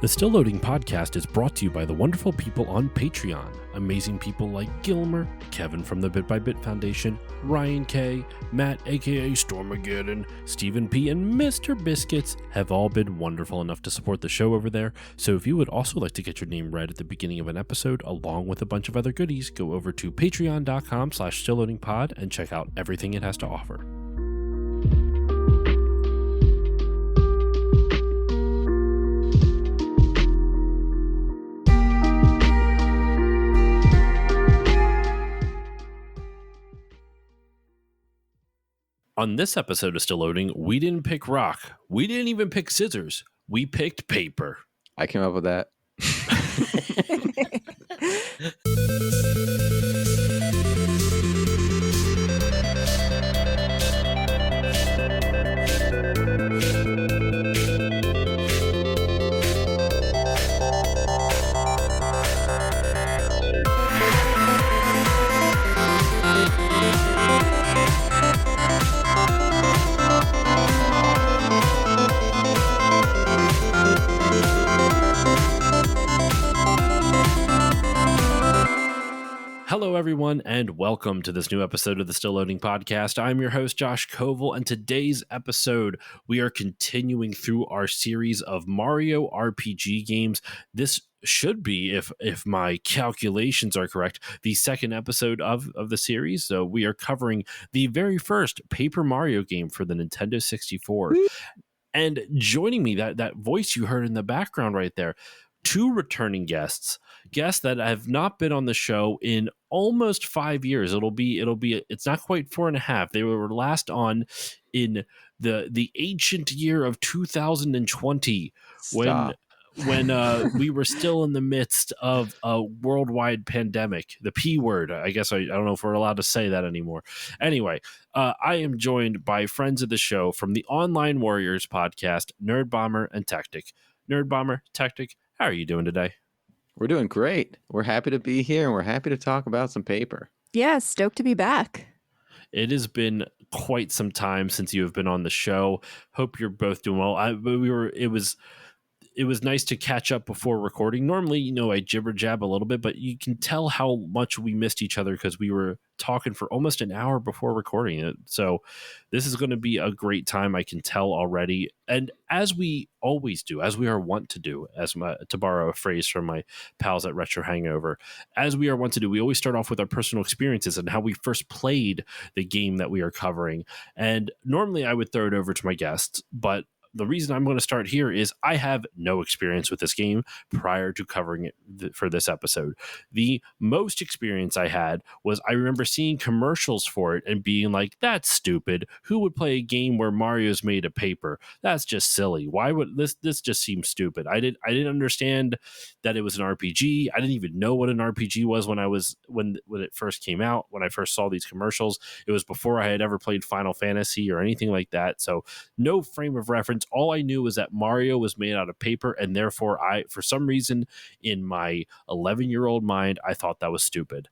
The Still Loading podcast is brought to you by the wonderful people on Patreon. Amazing people like Gilmer, Kevin from the Bit by Bit Foundation, Ryan K, Matt aka Stormageddon, Stephen P, and Mr. Biscuits have all been wonderful enough to support the show over there. So if you would also like to get your name read at the beginning of an episode, along with a bunch of other goodies, go over to patreon.com/stillloadingpod and check out everything it has to offer. On this episode of Still Loading, we didn't pick rock. We didn't even pick scissors. We picked paper. I came up with that. Hello, everyone, and welcome to this new episode of the Still Loading podcast. I'm your host, Josh Koval, and today's episode, we are continuing through our series of Mario RPG games. This should be, if my calculations are correct, the second episode of the series. So we are covering the very first Paper Mario game for the Nintendo 64. And joining me, that voice you heard in the background right there, two returning guests that have not been on the show in almost 5 years. It's not quite 4.5. They were last on in the ancient year of 2020. Stop. when we were still in the midst of a worldwide pandemic, the P word. I guess I don't know if we're allowed to say that anymore. Anyway, I am joined by friends of the show from the Online Warriors podcast, Nerdbomber and Techtic. Nerdbomber, Techtic, how are you doing today? We're doing great. We're happy to be here, and we're happy to talk about some paper. Yeah, stoked to be back. It has been quite some time since you have been on the show. Hope you're both doing well. It was nice to catch up before recording. Normally, I jibber jab a little bit, but you can tell how much we missed each other because we were talking for almost an hour before recording it. So this is going to be a great time, I can tell already. And as we always do, as we are wont to do, to borrow a phrase from my pals at Retro Hangover, as we are wont to do, we always start off with our personal experiences and how we first played the game that we are covering. And normally I would throw it over to my guests, but the reason I'm going to start here is I have no experience with this game prior to covering it for this episode. The most experience I had was I remember seeing commercials for it and being like, that's stupid. Who would play a game where Mario's made of paper? That's just silly. Why would this just seems stupid? I didn't understand that it was an RPG. I didn't even know what an RPG was when it first came out. When I first saw these commercials, it was before I had ever played Final Fantasy or anything like that. So no frame of reference. All I knew was that Mario was made out of paper, and therefore for some reason, in my 11-year-old mind, I thought that was stupid.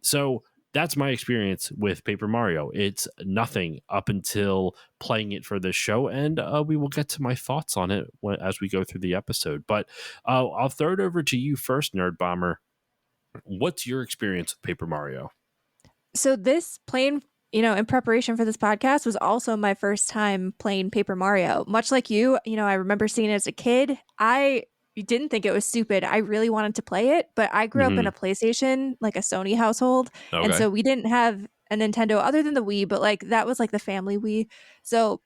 So that's my experience with Paper Mario. It's nothing up until playing it for this show, and we will get to my thoughts on it as we go through the episode. But I'll throw it over to you first, Nerd Bomber. What's your experience with Paper Mario? So this playing, in preparation for this podcast was also my first time playing Paper Mario. Much like you, I remember seeing it as a kid. I didn't think it was stupid. I really wanted to play it, but I grew up in a PlayStation, like a Sony household. Okay. And so we didn't have a Nintendo other than the Wii, but that was like the family Wii. So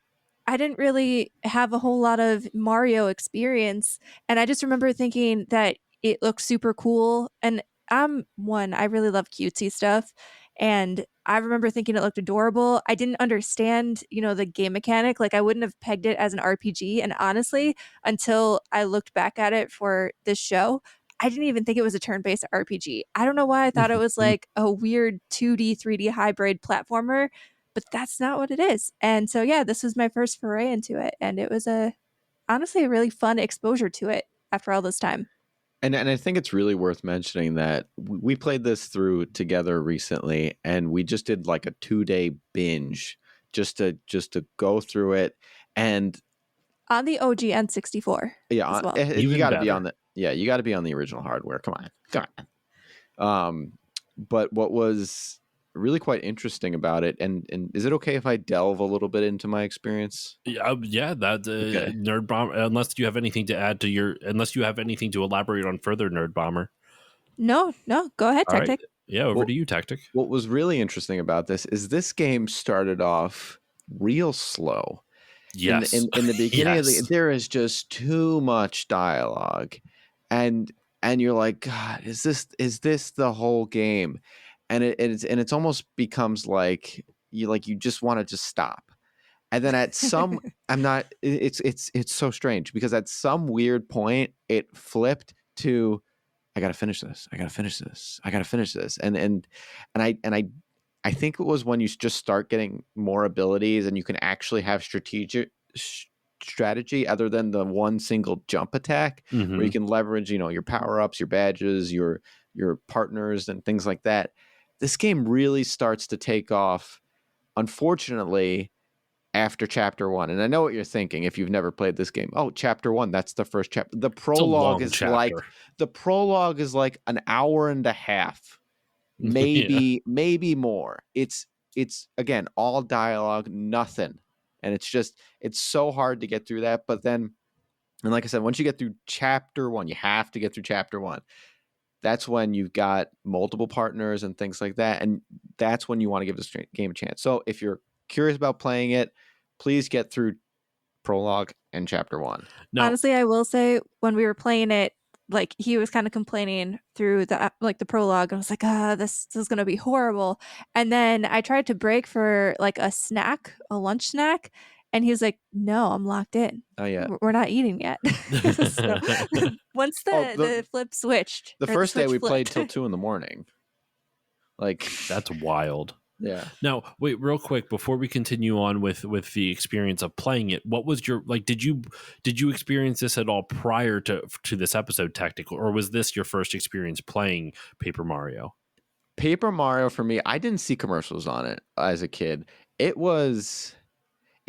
I didn't really have a whole lot of Mario experience. And I just remember thinking that it looked super cool. And I really love cutesy stuff. And I remember thinking it looked adorable. I didn't understand, the game mechanic. I wouldn't have pegged it as an RPG. And honestly, until I looked back at it for this show, I didn't even think it was a turn-based RPG. I don't know why I thought it was like a weird 2D, 3D hybrid platformer, but that's not what it is. And so, yeah, this was my first foray into it. And it was honestly a really fun exposure to it after all this time. And I think it's really worth mentioning that we played this through together recently, and we just did like a 2-day binge just to go through it. And On the OG N64 as well. you Even got to be better. on you got to be on the original hardware. Come on. But what was really quite interesting about it, and is it okay if I delve a little bit into my experience? Yeah, that Okay. Nerd Bomber. Unless you have anything to add to unless you have anything to elaborate on further, Nerd Bomber. No, go ahead, All right, Tactic. yeah, over to you, Tactic. What was really interesting about this game started off real slow. Yes, In the beginning of yes. there is just too much dialogue, and you're like, God, is this the whole game? And it's almost becomes like you just want to just stop. And then at some I'm not it's so strange because at some weird point it flipped to I gotta finish this. I gotta finish this. I gotta finish this. I think it was when you just start getting more abilities and you can actually have strategy other than the one single jump attack, where you can leverage, your power ups, your badges, your partners, and things like that. This game really starts to take off. Unfortunately, after chapter 1, and I know what you're thinking if you've never played this game. Oh, chapter 1, that's the first chapter. The It's a prologue long is chapter. like an hour and a half, Yeah. maybe more. It's again all dialogue, nothing, and it's so hard to get through that. But then, and like I said, once you get through chapter 1, you have to get through chapter 1. That's when you've got multiple partners and things like that, and that's when you want to give this game a chance. So if you're curious about playing it, please get through prologue and chapter 1. Now, Honestly, I will say when we were playing it, like he was kind of complaining through the prologue, and I was like, this is gonna be horrible. And then I tried to break for like a lunch snack, and he was like, "No, I'm locked in. Oh yeah, We're not eating yet." So once the flip switched, the or first day switch we played flipped. till 2 a.m. Like that's wild. Yeah. Now, wait, real quick before we continue on with the experience of playing it, what was your did you experience this at all prior to this episode, Tactical, or was this your first experience playing Paper Mario? Paper Mario for me, I didn't see commercials on it as a kid. It was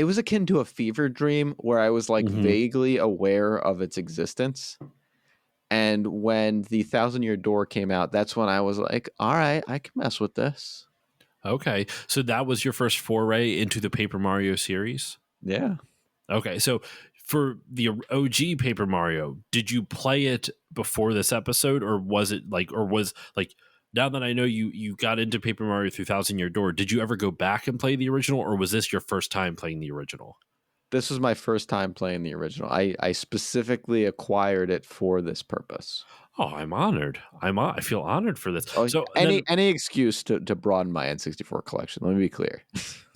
akin to a fever dream where I was like vaguely aware of its existence. And when the 1,000-Year Door came out, that's when I was like, all right, I can mess with this. Okay. So that was your first foray into the Paper Mario series? Yeah. Okay. So for the OG Paper Mario, did you play it before this episode, or was it now that I know you got into Paper Mario through 1,000-Year Door, did you ever go back and play the original, or was this your first time playing the original? This was my first time playing the original. I specifically acquired it for this purpose. Oh, I'm honored. I feel honored for this. Oh, So any excuse to broaden my N64 collection. Let me be clear.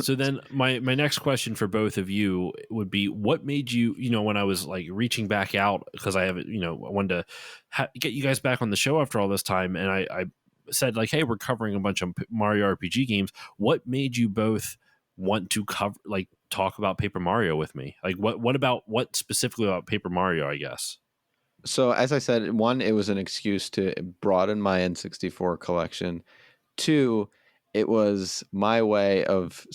So then my next question for both of you would be, what made you, when I was like reaching back out, because I haven't, I wanted to get you guys back on the show after all this time. And I said like, hey, we're covering a bunch of Mario RPG games. What made you both want to talk about Paper Mario with me? Like what specifically about Paper Mario, I guess? So as I said, one, it was an excuse to broaden my N64 collection. Two, it was my way of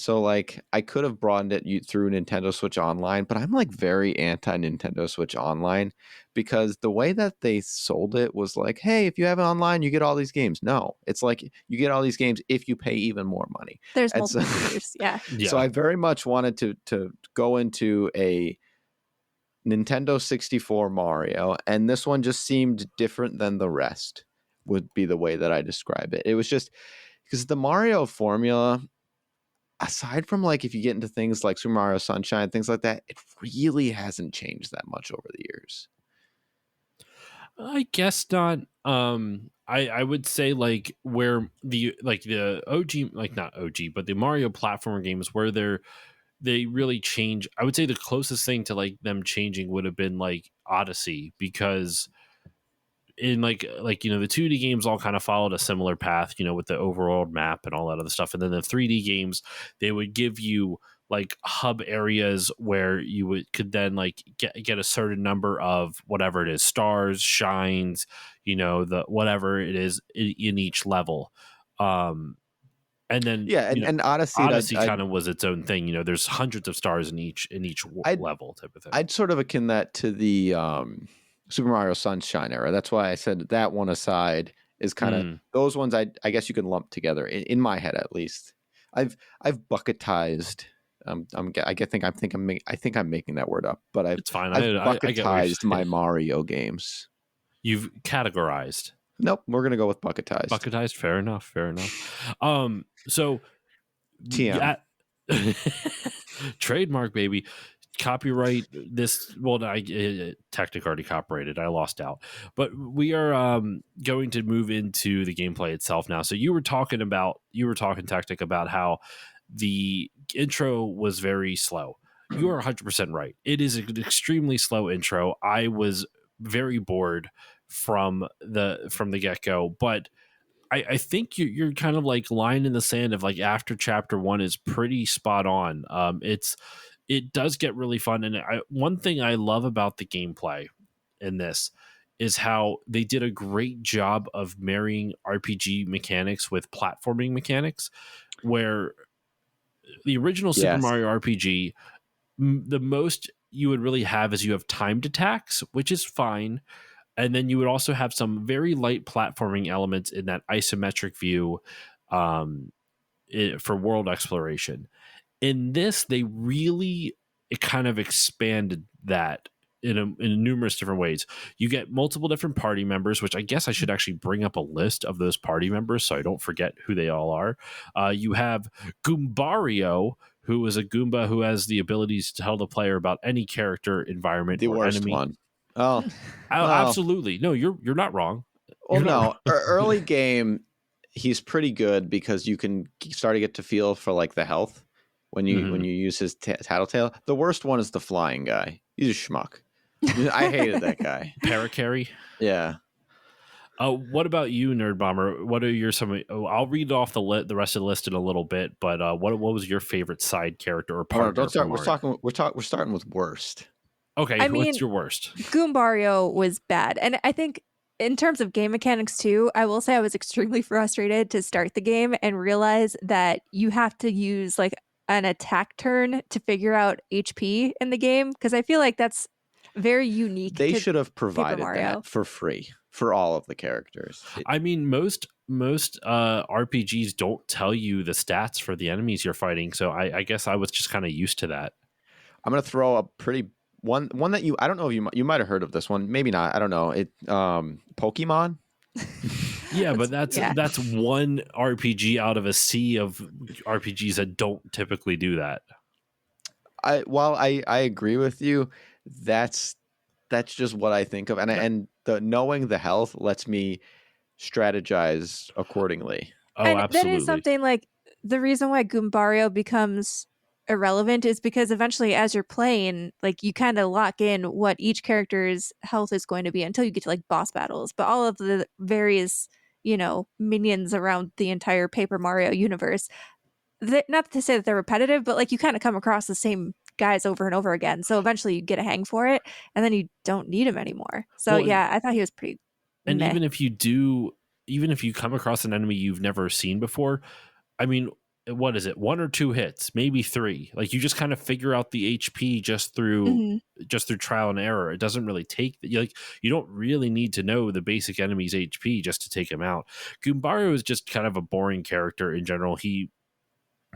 I could have broadened it through Nintendo Switch Online, but I'm like very anti Nintendo Switch Online because the way that they sold it was like, hey, if you have it online, you get all these games. No, it's like you get all these games if you pay even more money. There's multiple tiers, yeah. So I very much wanted to go into a Nintendo 64 Mario, and this one just seemed different than the rest, would be the way that I describe it. It was just because the Mario formula, aside from if you get into things like Super Mario Sunshine, things like that, it really hasn't changed that much over the years. I guess not. I would say where the OG, not OG, but the Mario platformer games where they really change. I would say the closest thing to them changing would have been Odyssey, because in the 2D games all kind of followed a similar path, with the overworld map and all that other stuff. And then the 3D games, they would give you hub areas where you could then get a certain number of whatever it is, stars, shines, the whatever it is in each level. And then Yeah, and Odyssey, Odyssey kind of was its own thing. You know, there's hundreds of stars in each I'd level type of thing. I'd sort of akin that to the Super Mario Sunshine era. That's why I said that one aside is kind of those ones. I guess you can lump together in my head at least. I've bucketized. I think I'm making that word up, but It's fine. I've I get what bucketized my Mario games. You've categorized. Nope, we're gonna go with bucketized. Bucketized, fair enough. So TM. yeah, trademark, baby. Copyright this. Well, Techtic already copyrighted. I lost out, but we are going to move into the gameplay itself now. So you were talking Techtic about how the intro was very slow. You are 100% right. It is an extremely slow intro. I was very bored from the get-go, but I think you're kind of like lying in the sand of like after chapter 1 is pretty spot on. It does get really fun, and one thing I love about the gameplay in this is how they did a great job of marrying RPG mechanics with platforming mechanics, where the original Super Mario RPG, the most you would really have is you have timed attacks, which is fine. And then you would also have some very light platforming elements in that isometric view for world exploration. In this, they really kind of expanded that in numerous different ways. You get multiple different party members, which I guess I should actually bring up a list of those party members so I don't forget who they all are. You have Goombario, who is a Goomba who has the abilities to tell the player about any character, environment, or worst enemy. One. Oh, absolutely. No, you're not wrong. Well, no, early game, he's pretty good because you can start to get to feel for like the health when you use his tattletale. The worst one is the flying guy. He's a schmuck. I hated that guy. Paracarry. Yeah. What about you, Nerdbomber? What are some? I'll read off the rest of the list in a little bit, but what was your favorite side character or partner? Don't start. We're starting with worst. Okay, what's your worst? Goombario was bad, and I think in terms of game mechanics too, I will say I was extremely frustrated to start the game and realize that you have to use like an attack turn to figure out HP in the game, because I feel like that's very unique. They should have provided that for free for all of the characters. I mean, most RPGs don't tell you the stats for the enemies you're fighting, so I guess I was just kind of used to that. I'm gonna throw a pretty one that I don't know if you might have heard of this one, maybe not. I don't know. It Pokemon. Yeah, but that's one RPG out of a sea of RPGs that don't typically do that. While I agree with you, that's just what I think of, and knowing the health lets me strategize accordingly. Oh, and absolutely. That is something like the reason why Goombario becomes irrelevant is because eventually as you're playing, like you kind of lock in what each character's health is going to be until you get to like boss battles. But all of the various, minions around the entire Paper Mario universe, not to say that they're repetitive, but like you kind of come across the same guys over and over again. So eventually you get a hang for it and then you don't need him anymore. So I thought he was pretty And meh. even if you come across an enemy you've never seen before, I mean, what is it? 1 or 2 hits, maybe 3. Like you just kind of figure out the HP just through trial and error. It doesn't really take you don't really need to know the basic enemy's HP just to take him out. Goombario is just kind of a boring character in general. He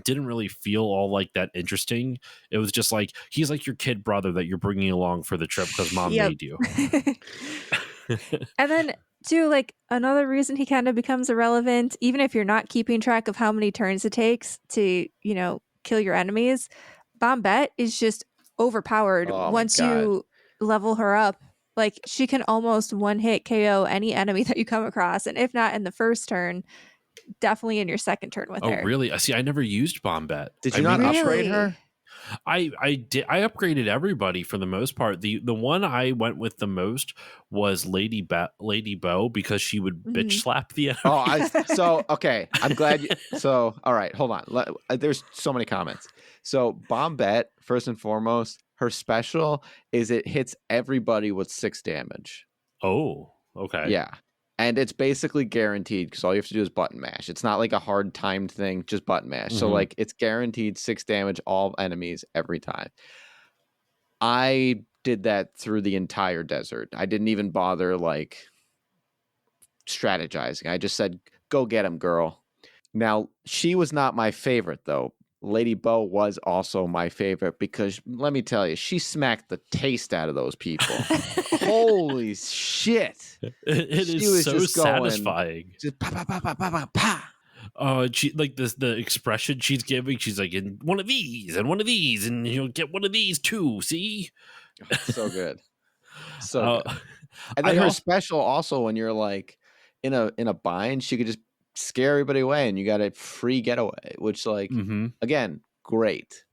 didn't really feel all like that interesting. It was just like he's like your kid brother that you're bringing along for the trip because mom made you. And then too, like another reason he kind of becomes irrelevant, even if you're not keeping track of how many turns it takes to, kill your enemies, Bombette is just overpowered once you level her up. Like she can almost one-hit KO any enemy that you come across. And if not in the first turn, definitely in your second turn with her. Oh, really? See, I never used Bombette. Did you not upgrade her? I did. I upgraded everybody for the most part. The one I went with the most was Lady Bo because she would bitch slap the enemy. Okay. I'm glad. All right, hold on. There's so many comments. So Bombette, first and foremost, her special is it hits everybody with 6 damage. Oh, okay. Yeah. And it's basically guaranteed because all you have to do is button mash. It's not like a hard timed thing, just button mash. So like it's guaranteed 6 damage all enemies every time. I did that through the entire desert. I didn't even bother like strategizing. I just said, "Go get him, girl." Now, she was not my favorite though. Lady Bo was also my favorite because let me tell you, she smacked the taste out of those people. Holy shit. It She is was so just going satisfying. just pa pa pa pa pa pa pa. Oh, she like this the expression she's giving. She's like, in one of these and one of these, and you'll get one of these too. See, So good. So uh, good. And then I her also special also when you're like in a bind, she could just scare everybody away and you got a free getaway, which like again, great.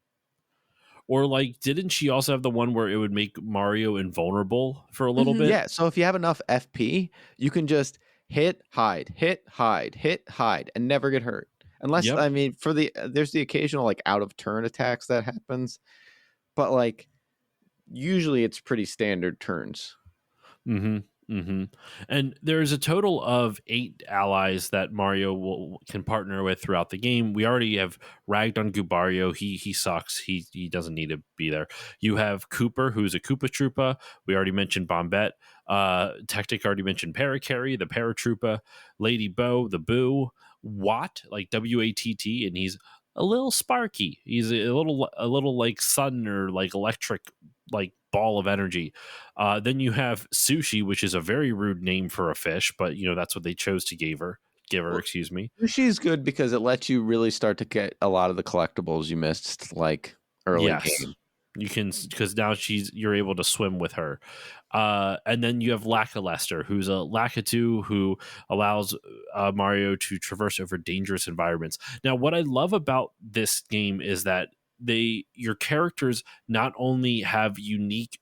or like, didn't she also have the one where it would make Mario invulnerable for a little Mhm. bit? Yeah, so if you have enough FP, you can just hit, hide, hit, hide, hit, hide, and never get hurt. Unless Yep. I mean, for the there's the occasional like out of turn attacks that happens, but like usually it's pretty standard turns. Mm-hmm. Mm-hmm. And there's a total of 8 allies that Mario can partner with throughout the game. We already have ragged on Gubario. He sucks. He doesn't need to be there. You have Cooper, who's a Koopa Troopa. We already mentioned Bombette. Tactic already mentioned Parakarry, the Paratroopa. Lady Bo, the Boo. Watt, like WATT, and he's a little sparky. He's a little like sun or like electric like ball of energy. Then you have Sushi, which is a very rude name for a fish, but you know that's what they chose to give her. Well, Excuse me. Sushi's good because it lets you really start to get a lot of the collectibles you missed like early Yes, game. you can because now you're able to swim with her. And then you have Lakalester, who's a Lakitu who allows Mario to traverse over dangerous environments. Now, what I love about this game is that your characters not only have unique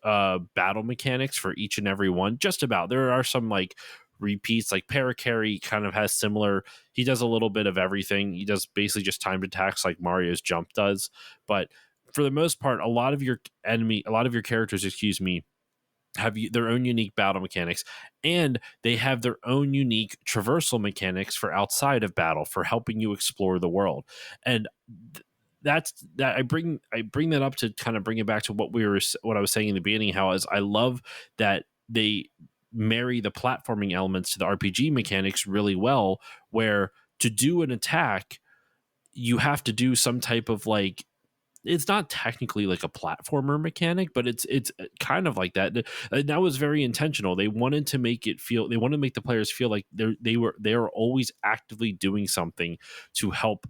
battle mechanics for each and every one. Just about. There are some like repeats, like Parakarry kind of has similar. He does a little bit of everything. He does basically just timed attacks like Mario's jump does. But for the most part, a lot of your characters, excuse me, have their own unique battle mechanics, and they have their own unique traversal mechanics for outside of battle for helping you explore the world. And that's that I bring that up to kind of bring it back to what I was saying in the beginning. How is I love that they marry the platforming elements to the RPG mechanics really well, where to do an attack you have to do some type of like, it's not technically like a platformer mechanic, but it's kind of like that. And that was very intentional. They wanted to make the players feel like they are always actively doing something to help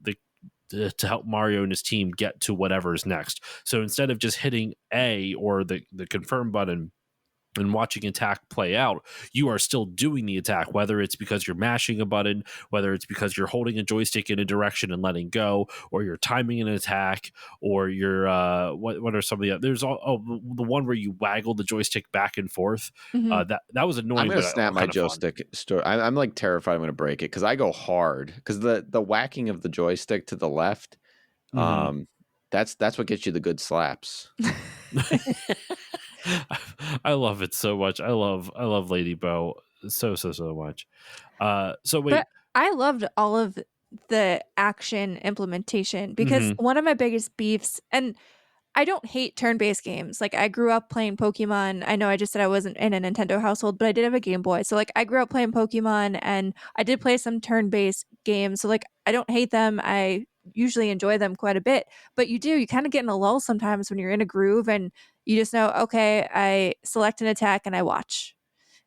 Mario and his team get to whatever's next. So instead of just hitting A or the confirm button and watching attack play out, you are still doing the attack, whether it's because you're mashing a button, whether it's because you're holding a joystick in a direction and letting go, or you're timing an attack, or you're what are some of the there's the one where you waggle the joystick back and forth. Mhm. That was I'm annoying, gonna but snap my kind of fun. joystick. I'm like terrified I'm gonna break it because I go hard because the whacking of the joystick to the left, Mm-hmm. that's what gets you the good slaps. I love it so much. I love Lady Bo so much. So But wait. I loved all of the action implementation because Mm-hmm. one of my biggest beefs, and I don't hate turn-based games. Like I grew up playing Pokemon. I know I just said I wasn't in a Nintendo household, but I did have a Game Boy. So like I grew up playing Pokemon and I did play some turn-based games. So like I don't hate them. I usually enjoy them quite a bit. But you kind of get in a lull sometimes when you're in a groove and you just know, okay, I select an attack and I watch.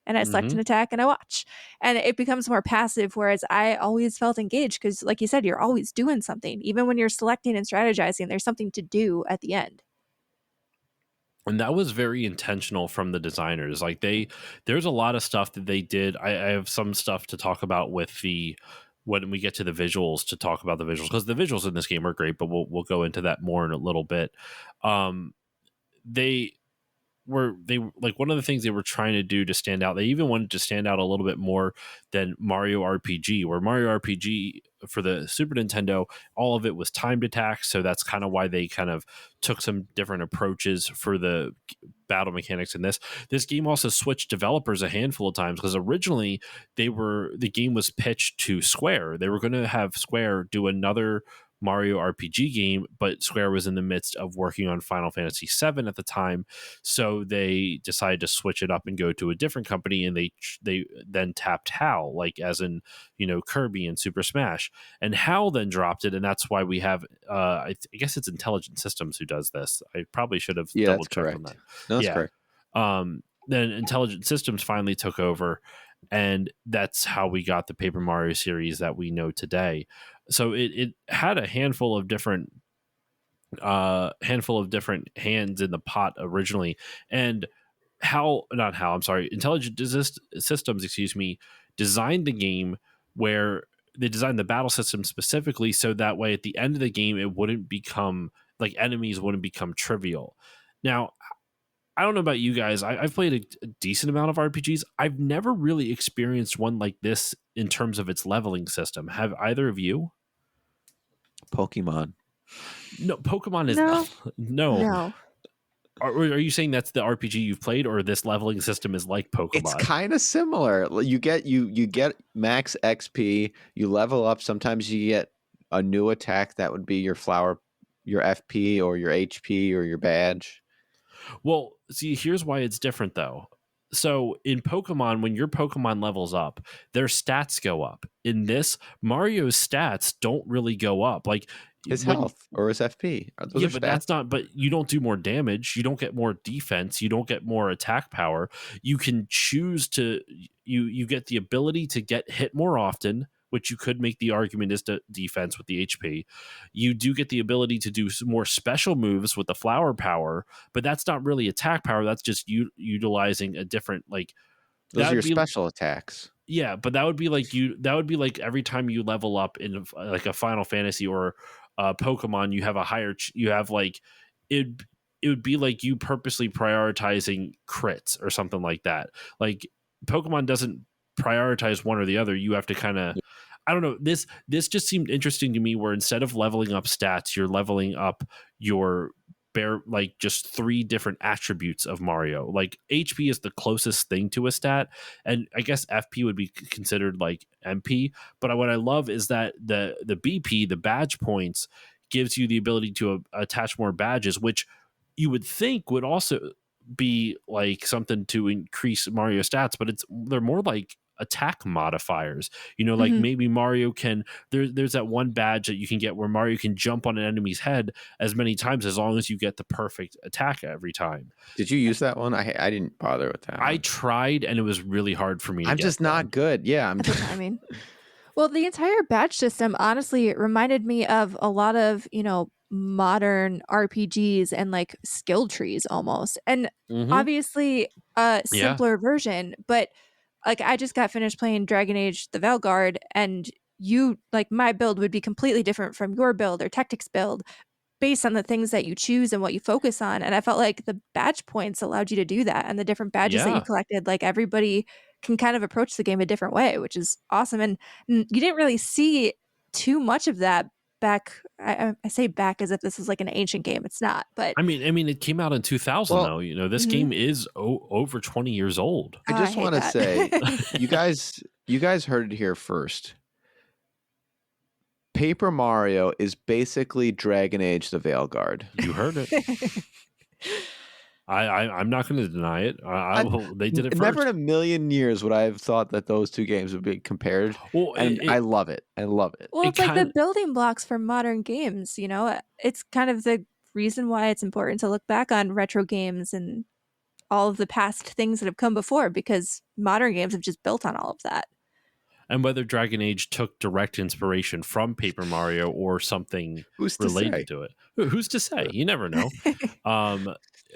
And I select Mm-hmm. an attack and I watch. And it becomes more passive, whereas I always felt engaged because, like you said, you're always doing something. Even when you're selecting and strategizing, there's something to do at the end. And that was very intentional from the designers. Like there's a lot of stuff that they did. I have some stuff to talk about with when we get to the visuals, to talk about the visuals, because the visuals in this game are great, but we'll go into that more in a little bit. Um, they they like, one of the things they were trying to do to stand out. They even wanted to stand out a little bit more than Mario RPG, where Mario RPG for the Super Nintendo, all of it was timed attacks. So that's kind of why they kind of took some different approaches for the battle mechanics in this. This game also switched developers a handful of times because originally the game was pitched to Square. They were going to have Square do another Mario RPG game, but Square was in the midst of working on Final Fantasy VII at the time, so they decided to switch it up and go to a different company, and they then tapped HAL, like as in Kirby and Super Smash, and HAL then dropped it, and that's why we have I guess it's Intelligent Systems who does this. I probably should have double checked on that. No, that's Yeah. correct. Then Intelligent Systems finally took over, and that's how we got the Paper Mario series that we know today. So it had a handful of different hands in the pot originally, and Intelligent Systems, designed the game where they designed the battle system specifically so that way at the end of the game it wouldn't become like enemies wouldn't become trivial. Now, I don't know about you guys. I've played a decent amount of RPGs. I've never really experienced one like this in terms of its leveling system. Have either of you? Pokemon. No, Pokemon is No. no. Are you saying that's the RPG you've played, or this leveling system is like Pokemon? It's kind of similar. You get max XP. You level up. Sometimes you get a new attack that would be your FP or your HP or your badge. Well, see, here's why it's different though. So in Pokemon, when your Pokemon levels up, their stats go up. In this, Mario's stats don't really go up. Like his health or his FP. Yeah, but that's not. But you don't do more damage. You don't get more defense. You don't get more attack power. You can choose to. You get the ability to get hit more often, which you could make the argument is to defense with the HP. You do get the ability to do some more special moves with the flower power, but that's not really attack power. That's just utilizing a different like. Those are your special attacks. Yeah, but that would be like That would be like every time you level up in like a Final Fantasy or Pokemon, you have a higher. You have like it. It would be like you purposely prioritizing crits or something like that. Like Pokemon doesn't prioritize one or the other. You have to kind of. I don't know. This just seemed interesting to me. Where instead of leveling up stats, you're leveling up your like just 3 different attributes of Mario. Like HP is the closest thing to a stat, and I guess FP would be considered like MP. But what I love is that the BP, the badge points, gives you the ability to attach more badges, which you would think would also be like something to increase Mario stats, but they're more like attack modifiers. Like maybe Mario can there's that one badge that you can get where Mario can jump on an enemy's head as many times as long as you get the perfect attack every time. Did you use that one? I didn't bother with that. I tried, and it was really hard for me. I'm just not good. Yeah, I mean, well, the entire badge system honestly reminded me of a lot of modern RPGs and like skill trees almost, and obviously a simpler version, but like I just got finished playing Dragon Age the Veilguard, and my build would be completely different from your build or Tactic's build based on the things that you choose and what you focus on. And I felt like the badge points allowed you to do that, and the different badges that you collected, like everybody can kind of approach the game a different way, which is awesome. And you didn't really see too much of that back. I say back as if this is like an ancient game. It's not, but I mean, it came out in 2000 though. This game is over 20 years old. I just want to say, you guys heard it here first. Paper Mario is basically Dragon Age the Veilguard. You heard it. I'm not going to deny it. They did it first. Never in a million years would I have thought that those two games would be compared. Well, I love it. I love it. Well, it's like the building blocks for modern games. It's kind of the reason why it's important to look back on retro games and all of the past things that have come before, because modern games have just built on all of that. And whether Dragon Age took direct inspiration from Paper Mario or something related to it, who's to say? You never know.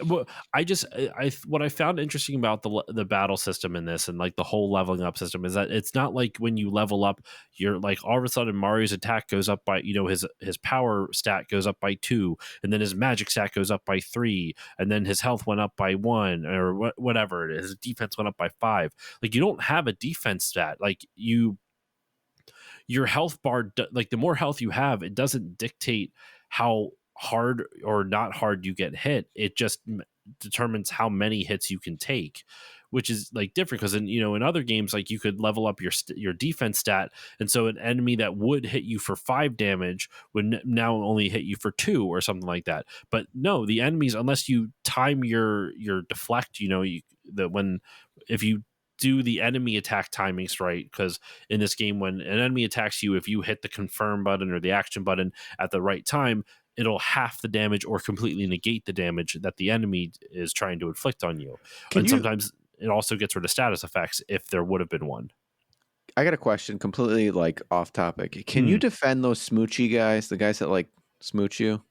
What I found interesting about the battle system in this and like the whole leveling up system is that it's not like when you level up, you're like all of a sudden Mario's attack goes up by his power stat goes up by 2, and then his magic stat goes up by 3, and then his health went up by 1 or whatever it is. His defense went up by 5. Like you don't have a defense stat. Like your health bar, like the more health you have, it doesn't dictate how hard or not hard you get hit. It just determines how many hits you can take, which is like different because in other games, like you could level up your defense stat, and so an enemy that would hit you for 5 damage would now only hit you for 2 or something like that. But no, the enemies, unless you time your deflect, if you do the enemy attack timings right, because in this game, when an enemy attacks you, if you hit the confirm button or the action button at the right time, it'll half the damage or completely negate the damage that the enemy is trying to inflict on you. Can And you? sometimes it also gets rid of status effects if there would have been one. I got a question, completely like off topic. Can you defend those smoochy guys, the guys that like smooch you?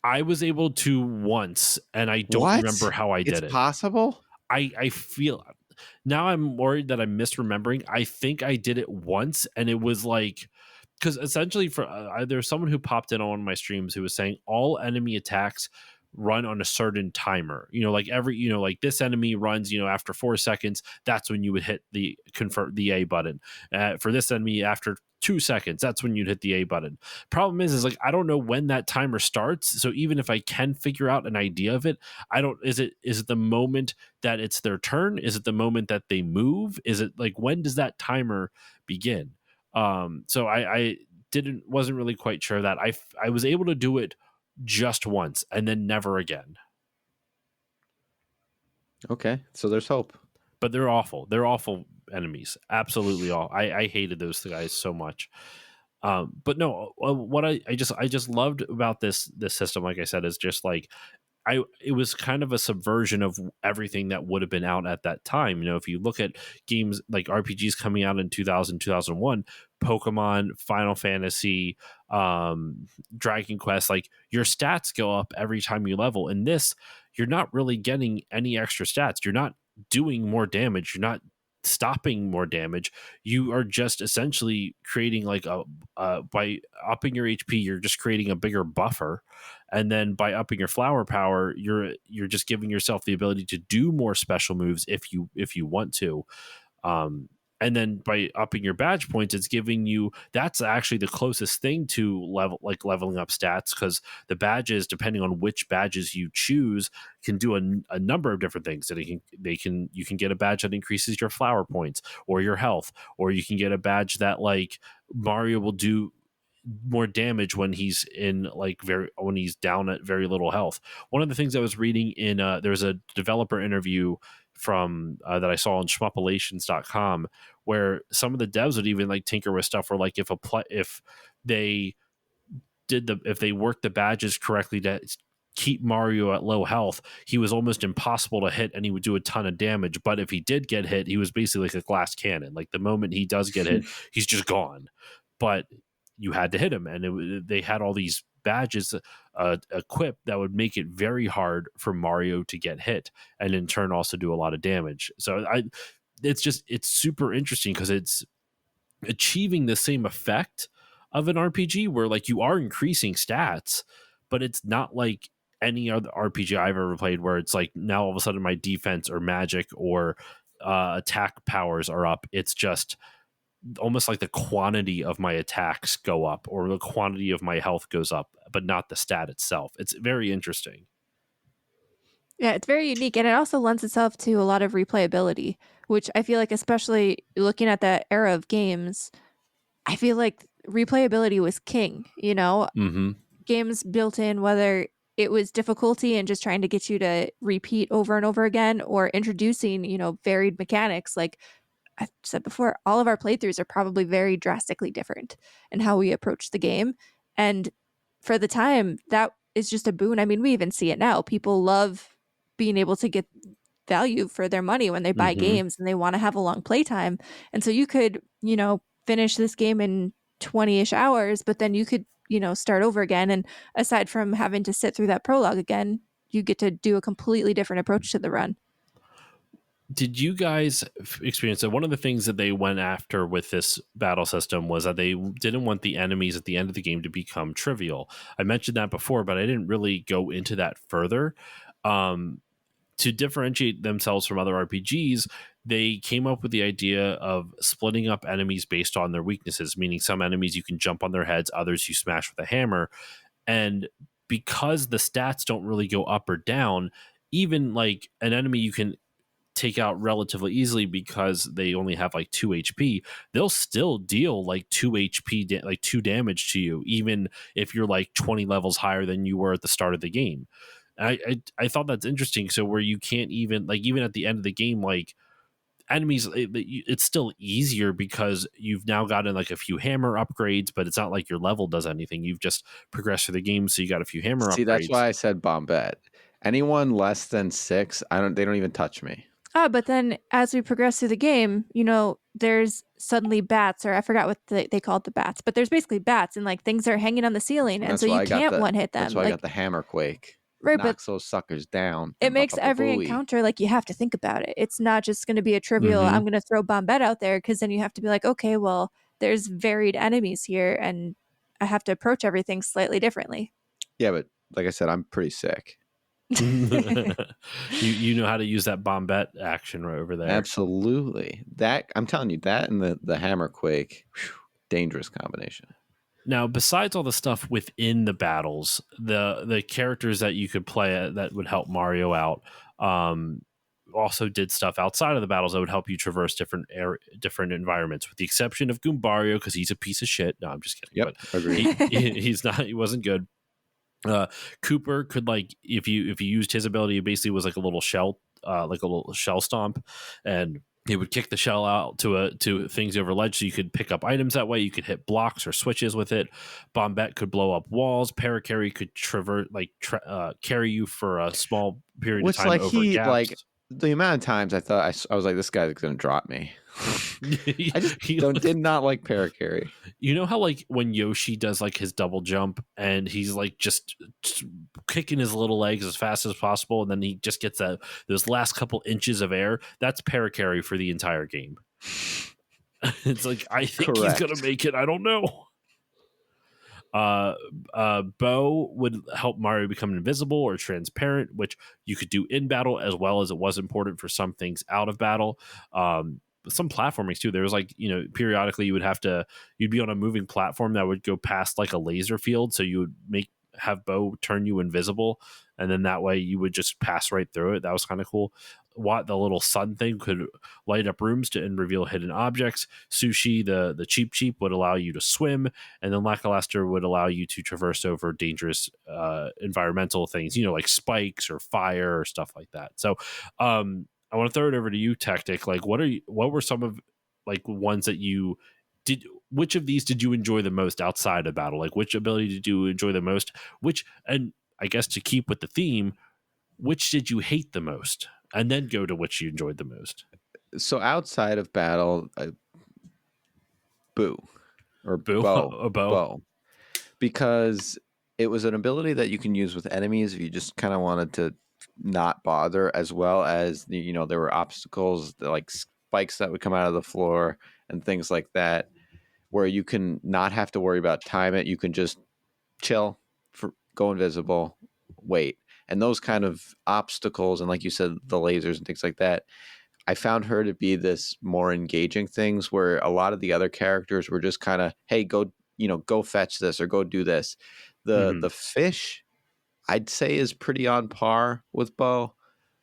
I was able to once, and I don't What? remember how I It's did it. possible? I feel now I'm worried that I'm misremembering. I think I did it once, and it was like, because essentially for there's someone who popped in on one of my streams who was saying all enemy attacks run on a certain timer. Like like this enemy runs, after 4 seconds, that's when you would hit the A button. For this enemy, after 2 seconds, that's when you'd hit the A button. Problem is like I don't know when that timer starts. So even if I can figure out an idea of it, I don't. Is it the moment that it's their turn? Is it the moment that they move? Is it like when does that timer begin? So I wasn't really quite sure that I was able to do it just once and then never again. Okay, so there's hope. But they're awful. They're awful enemies. Absolutely all. I hated those guys so much. But no, what I just loved about this system, like I said, is just like it was kind of a subversion of everything that would have been out at that time. If you look at games like RPGs coming out in 2000, 2001, Pokemon, Final Fantasy, Dragon Quest, like your stats go up every time you level. In this, you're not really getting any extra stats. You're not doing more damage. You're not stopping more damage. You are just essentially creating like by upping your HP, you're just creating a bigger buffer, and then by upping your flower power, you're just giving yourself the ability to do more special moves if you want to. And then by upping your badge points, it's giving you, that's actually the closest thing to leveling up stats, because the badges, depending on which badges you choose, can do a number of different things. That you can get a badge that increases your flower points or your health, or you can get a badge that like Mario will do more damage when he's when he's down at very little health. One of the things I was reading in there's a developer interview from that I saw on schmuppalations.com, where some of the devs would even like tinker with stuff where like if they worked the badges correctly to keep Mario at low health, he was almost impossible to hit and he would do a ton of damage. But if he did get hit, he was basically like a glass cannon. Like the moment he does get hit, he's just gone. But you had to hit him, and they had all these badges equipped that would make it very hard for Mario to get hit, and in turn also do a lot of damage. So it's super interesting because it's achieving the same effect of an RPG where like you are increasing stats, but it's not like any other RPG I've ever played where it's like now all of a sudden my defense or magic or attack powers are up. It's just almost like the quantity of my attacks go up or the quantity of my health goes up, but not the stat itself. It's very interesting. Yeah, it's very unique, and it also lends itself to a lot of replayability, which I feel like, especially looking at that era of games, I feel like replayability was king. Mm-hmm. Games built in, whether it was difficulty and just trying to get you to repeat over and over again, or introducing, varied mechanics. Like I said before, all of our playthroughs are probably very drastically different in how we approach the game. And for the time, that is just a boon. I mean, we even see it now. People love being able to get value for their money when they buy games, and they want to have a long playtime. And so you could, finish this game in 20-ish hours, but then you could, start over again. And aside from having to sit through that prologue again, you get to do a completely different approach to the run. Did you guys experience that? One of the things that they went after with this battle system was that they didn't want the enemies at the end of the game to become trivial. I mentioned that before, but I didn't really go into that further. to differentiate themselves from other RPGs, they came up with the idea of splitting up enemies based on their weaknesses, meaning some enemies you can jump on their heads, others you smash with a hammer. And because the stats don't really go up or down, even like an enemy you can take out relatively easily because they only have like 2 HP, they'll still deal like 2 HP, like 2 damage to you, even if you're like 20 levels higher than you were at the start of the game. I thought that's interesting. So where you can't even like, even at the end of the game, like enemies, it's still easier because you've now gotten like a few hammer upgrades, but it's not like your level does anything. You've just progressed through the game, so you got a few hammer See, that's upgrades. why I said Bombette. Anyone less than 6, they don't even touch me. But then as we progress through the game, there's suddenly bats, or I forgot what they called the bats, but there's basically bats, and like things are hanging on the ceiling, and That's so why you I got can't one hit them. That's why I Like, got the hammer quake. right, but Knocks those suckers down. it makes every Ba-ba-ba-booey. encounter like you have to think about it. It's not just going to be a trivial, I'm going to throw Bombette out there, because then you have to be like, okay, well, there's varied enemies here, and I have to approach everything slightly differently. Yeah, but like I said, I'm pretty sick. you know how to use that Bombette action right over there. Absolutely. That, I'm telling you, that and the hammer quake, dangerous combination. Now, besides all the stuff within the battles, the characters that you could play that would help Mario out also did stuff outside of the battles that would help you traverse different environments, with the exception of Goombario, because he's a piece of shit. No, I'm just kidding. Yep, But agreed. he's not. He wasn't good. Cooper could, like, if you used his ability, it basically was like a little shell, like a little shell stomp, and he would kick the shell out to things over ledge, so you could pick up items that way. You could hit blocks or switches with it. Bombette could blow up walls. Paracarry could carry you for a small period of time like over gaps. The amount of times I thought I was like, this guy's gonna drop me. I just did not like Paracarry. You know how like when Yoshi does like his double jump and he's like just kicking his little legs as fast as possible, and then he just gets those last couple inches of air? That's Paracarry for the entire game. It's like, I think he's gonna make it. I don't know. Bow would help Mario become invisible or transparent, which you could do in battle, as well as it was important for some things out of battle. Some platformings too. There was like, periodically you'd be on a moving platform that would go past like a laser field, so you would have Bow turn you invisible, and then that way you would just pass right through it. That was kind of cool. The little sun thing could light up rooms and reveal hidden objects. Sushi, the cheap would allow you to swim, and then Lackluster would allow you to traverse over dangerous environmental things, like spikes or fire or stuff like that. So I want to throw it over to you, Tactic. Like, what were some of like ones that you did? Which of these did you enjoy the most outside of battle? Like, which ability did you enjoy the most? And I guess to keep with the theme, which did you hate the most? And then go to which you enjoyed the most. So outside of battle, Boo. Or Boo. Bow. Because it was an ability that you can use with enemies if you just kind of wanted to not bother, as well as there were obstacles like spikes that would come out of the floor and things like that, where you can not have to worry about time it. You can just chill, go invisible, wait. And those kind of obstacles, and like you said, the lasers and things like that, I found her to be this more engaging things, where a lot of the other characters were just kind of, hey, go fetch this or go do this. The fish, I'd say, is pretty on par with Bo.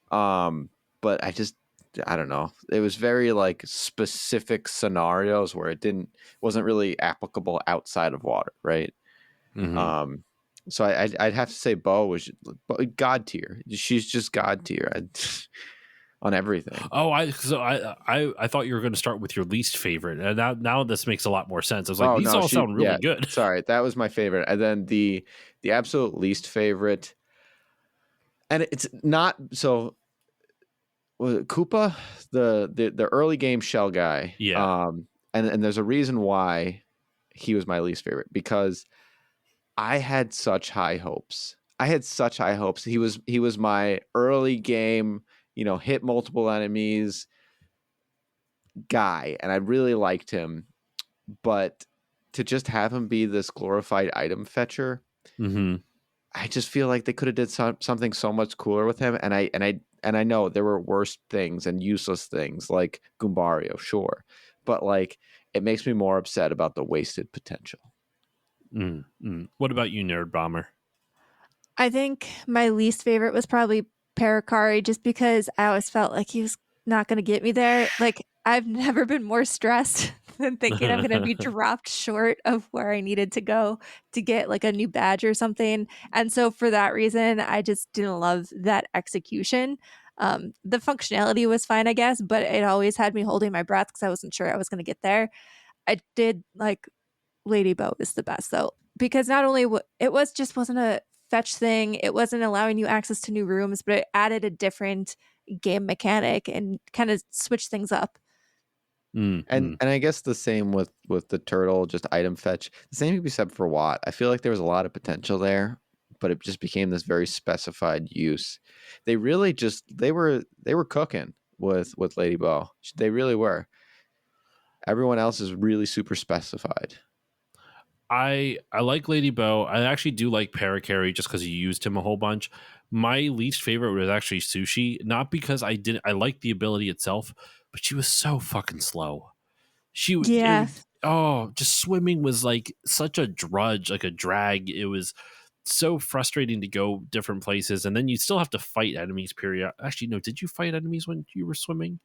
But I don't know. It was very like specific scenarios where it wasn't really applicable outside of water, right? So I'd have to say Bo was God tier. She's just God tier on everything. Oh, I thought you were going to start with your least favorite, and now this makes a lot more sense. I was like, these all sound really good. Sorry, that was my favorite, and then the absolute least favorite, and it's not so. Was it Koopa, the early game shell guy? Yeah. And there's a reason why he was my least favorite, because I had such high hopes. He was my early game, hit multiple enemies guy, and I really liked him. But to just have him be this glorified item fetcher, I just feel like they could have did something so much cooler with him. And I know there were worse things and useless things like Goombario, sure, but like it makes me more upset about the wasted potential. What about you, Nerd Bomber? I think my least favorite was probably Paracari, just because I always felt like he was not going to get me there. Like, I've never been more stressed than thinking I'm going to be dropped short of where I needed to go to get like a new badge or something. And so for that reason, I just didn't love that execution. The functionality was fine, I guess, but it always had me holding my breath because I wasn't sure I was going to get there. I did like Lady Bow is the best though, because not only it wasn't a fetch thing, it wasn't allowing you access to new rooms, but it added a different game mechanic and kind of switched things up. And I guess the same with the turtle, just item fetch. The same could be said for Watt. I feel like there was a lot of potential there, but it just became this very specified use. They really just they were cooking with Lady Bow. They really were. Everyone else is really super specified. I like Lady Bow. I actually do like Parakarry just because you used him a whole bunch. My least favorite was actually Sushi, not because I liked the ability itself, but she was so fucking slow. Yeah. Just swimming was like such a drudge, like a drag. It was so frustrating to go different places, and then you still have to fight enemies. Period. Actually, no. Did you fight enemies when you were swimming?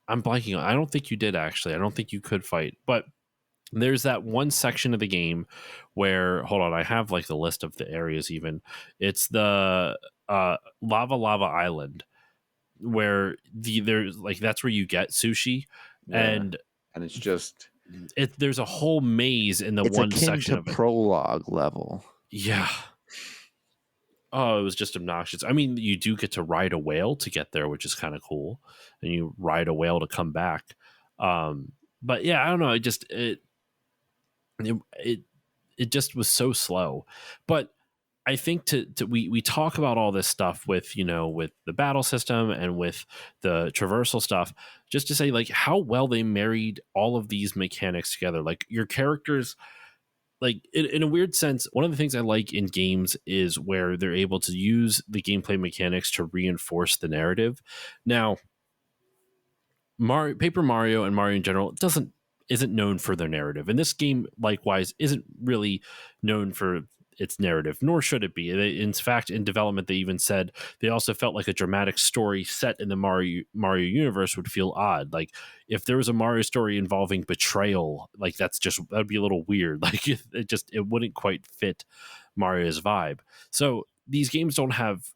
I'm blanking. I don't think you did. Actually, I don't think you could fight, but there's that one section of the game where, hold on, I have like the list of the areas. Even it's the lava island where there's like that's where you get Sushi, Yeah. and it's just there's a whole maze in the it's one akin section to of it. prologue level. Yeah. Oh, it was just obnoxious. I mean, you do get to ride a whale to get there, which is kind of cool, and you ride a whale to come back. But yeah, I don't know. It just was so slow. But I think we talk about all this stuff with with the battle system and with the traversal stuff, just to say like how well they married all of these mechanics together. Like your characters, like in a weird sense, one of the things I like in games is where they're able to use the gameplay mechanics to reinforce the narrative. Now, Paper Mario and Mario in general isn't known for their narrative, and this game likewise isn't really known for its narrative, nor should it be. In fact, in development, they even said they also felt like a dramatic story set in the Mario universe would feel odd. Like if there was a Mario story involving betrayal, like that'd be a little weird. Like it wouldn't quite fit Mario's vibe. So these games don't have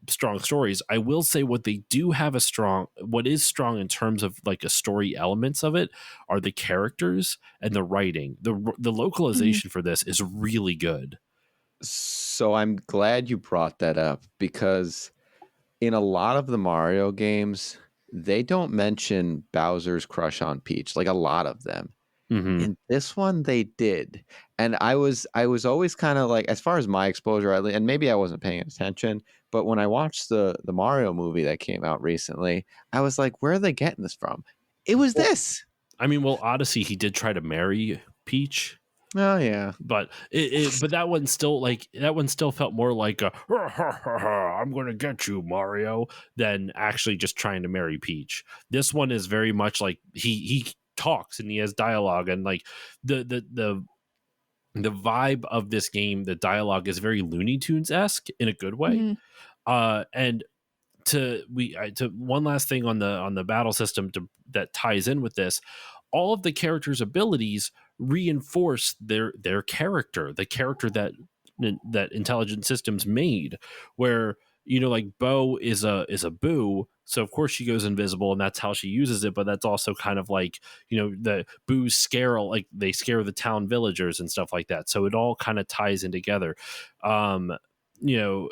strong stories. I will say what is strong in terms of like a story elements of it are the characters and the writing. The localization for this is really good. So I'm glad you brought that up, because in a lot of the Mario games, they don't mention Bowser's crush on Peach, like a lot of them. Mm-hmm. In this one, they did, and I was always kind of like, as far as my exposure, and maybe I wasn't paying attention, but when I watched the Mario movie that came out recently, I was like, where are they getting this from? It was this. I mean, well, Odyssey, he did try to marry Peach. Oh yeah, but but that one still felt more like a I'm gonna get you, Mario, than actually just trying to marry Peach. This one is very much like he talks and he has dialogue, and like the vibe of this game, the dialogue is very Looney Tunes-esque in a good way. And to one last thing on the battle system that ties in with this, all of the characters' abilities reinforce their character, the character that Intelligent Systems made, where like Bo is a boo, so of course she goes invisible and that's how she uses it, but that's also kind of like the boos scare, like they scare the town villagers and stuff like that, so it all kind of ties in together. you know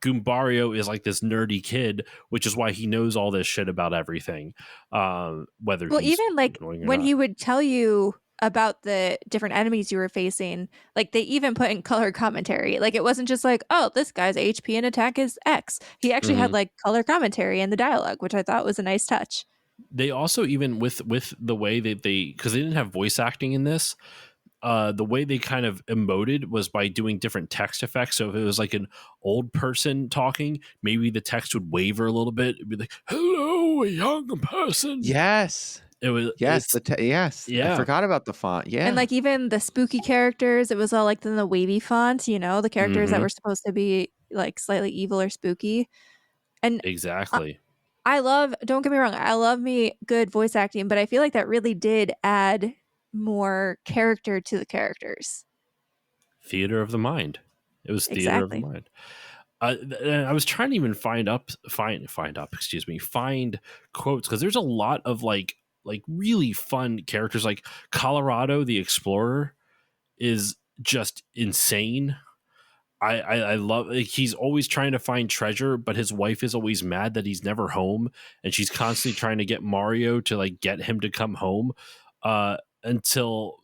Goombario is like this nerdy kid, which is why he knows all this shit about everything, whether Well, he's even like annoying or when not. he would tell you about the different enemies you were facing, like they even put in color commentary. Like it wasn't just like, oh, this guy's HP and attack is X. He actually had like color commentary in the dialogue, which I thought was a nice touch. They also, even with the way that because they didn't have voice acting in this, the way they kind of emoted was by doing different text effects. So if it was like an old person talking, maybe the text would waver a little bit. It'd be like, "Hello, a young person." Yes. It was. Yes. It's Yes. I yeah. forgot about the font. Yeah. And like even the spooky characters, it was all like in the wavy font, you know, the characters that Mhm. were supposed to be like slightly evil or spooky. And Exactly. I love, don't get me wrong, I love me good voice acting, but I feel like that really did add more character to the characters. Theater of the mind. It was theater of the Exactly. mind. I was trying to even find quotes because there's a lot of like really fun characters. Like Colorado the Explorer is just insane. I love, like, he's always trying to find treasure, but his wife is always mad that he's never home, and she's constantly trying to get Mario to like get him to come home, until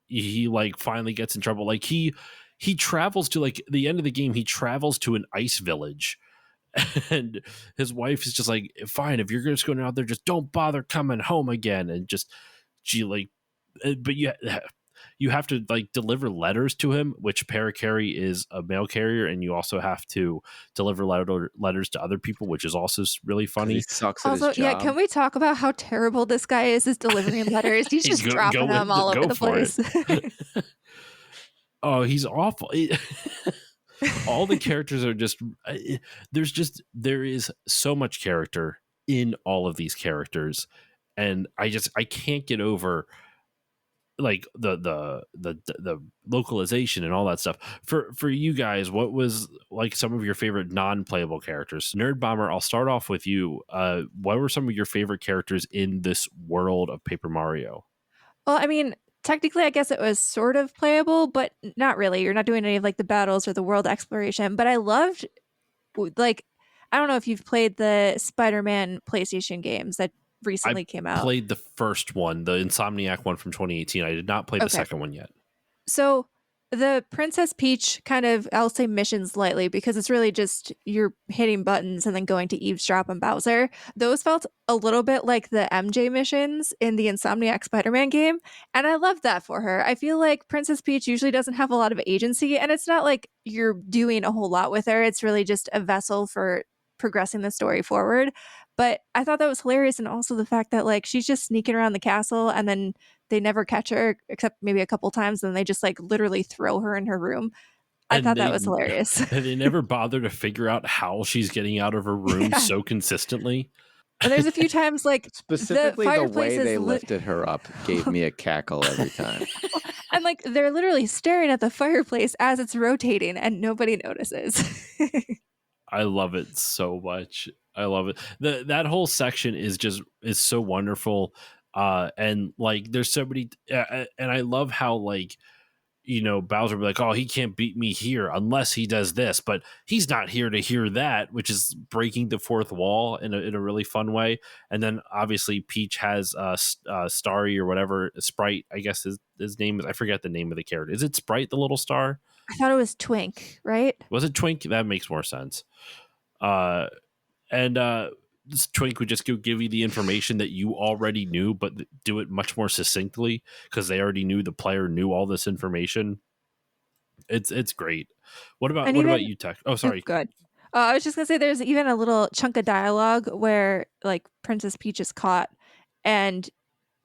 he like finally gets in trouble. Like he travels to, like, the end of the game, he travels to an ice village, and his wife is just like, fine, if you're just going out there, just don't bother coming home again. And just she like, but you have to like deliver letters to him, which Paracarry is a mail carrier, and you also have to deliver letters to other people, which is also really Because he funny. sucks at Also, his yeah, job. can we talk about how terrible this guy is delivering letters? He's just dropping them all over the place. Oh, he's awful. All the characters are just, there is so much character in all of these characters, and I can't get over like the localization and all that stuff. For you guys, what was like some of your favorite non-playable characters? Nerdbomber, I'll start off with you. What were some of your favorite characters in this world of Paper Mario? Well, I mean, technically, I guess it was sort of playable, but not really. You're not doing any of like the battles or the world exploration. But I loved, like, I don't know if you've played the Spider-Man PlayStation games that recently came out. Played the first one, the Insomniac one from 2018. I did not play the second one yet. So the Princess Peach kind of, I'll say missions lightly because it's really just you're hitting buttons and then going to eavesdrop on Bowser. Those felt a little bit like the MJ missions in the Insomniac Spider-Man game. And I love that for her. I feel like Princess Peach usually doesn't have a lot of agency, and it's not like you're doing a whole lot with her. It's really just a vessel for progressing the story forward. But I thought that was hilarious. And also the fact that like she's just sneaking around the castle and then they never catch her except maybe a couple times, and they just like literally throw her in her room. I thought that was hilarious. And they never bother to figure out how she's getting out of her room so consistently. And there's a few times like Specifically, the way they is lifted her up gave me a cackle every time. and like they're literally staring at the fireplace as it's rotating and nobody notices. I love it so much. I love it. That whole section is so wonderful. And like there's so many, and I love how, like, you know, Bowser will be like, oh, he can't beat me here unless he does this, but he's not here to hear that, which is breaking the fourth wall in a really fun way. And then obviously Peach has Starry or whatever, Sprite, I guess his name is, I forget the name of the character. Is it Sprite, the little star? I thought it was Twink, right? Was it Twink? That makes more sense. And this Twink would just give you the information that you already knew, but do it much more succinctly because they already knew, the player knew all this information. It's great. What about you, Tech? Oh, sorry. Good. I was just gonna say there's even a little chunk of dialogue where like Princess Peach is caught and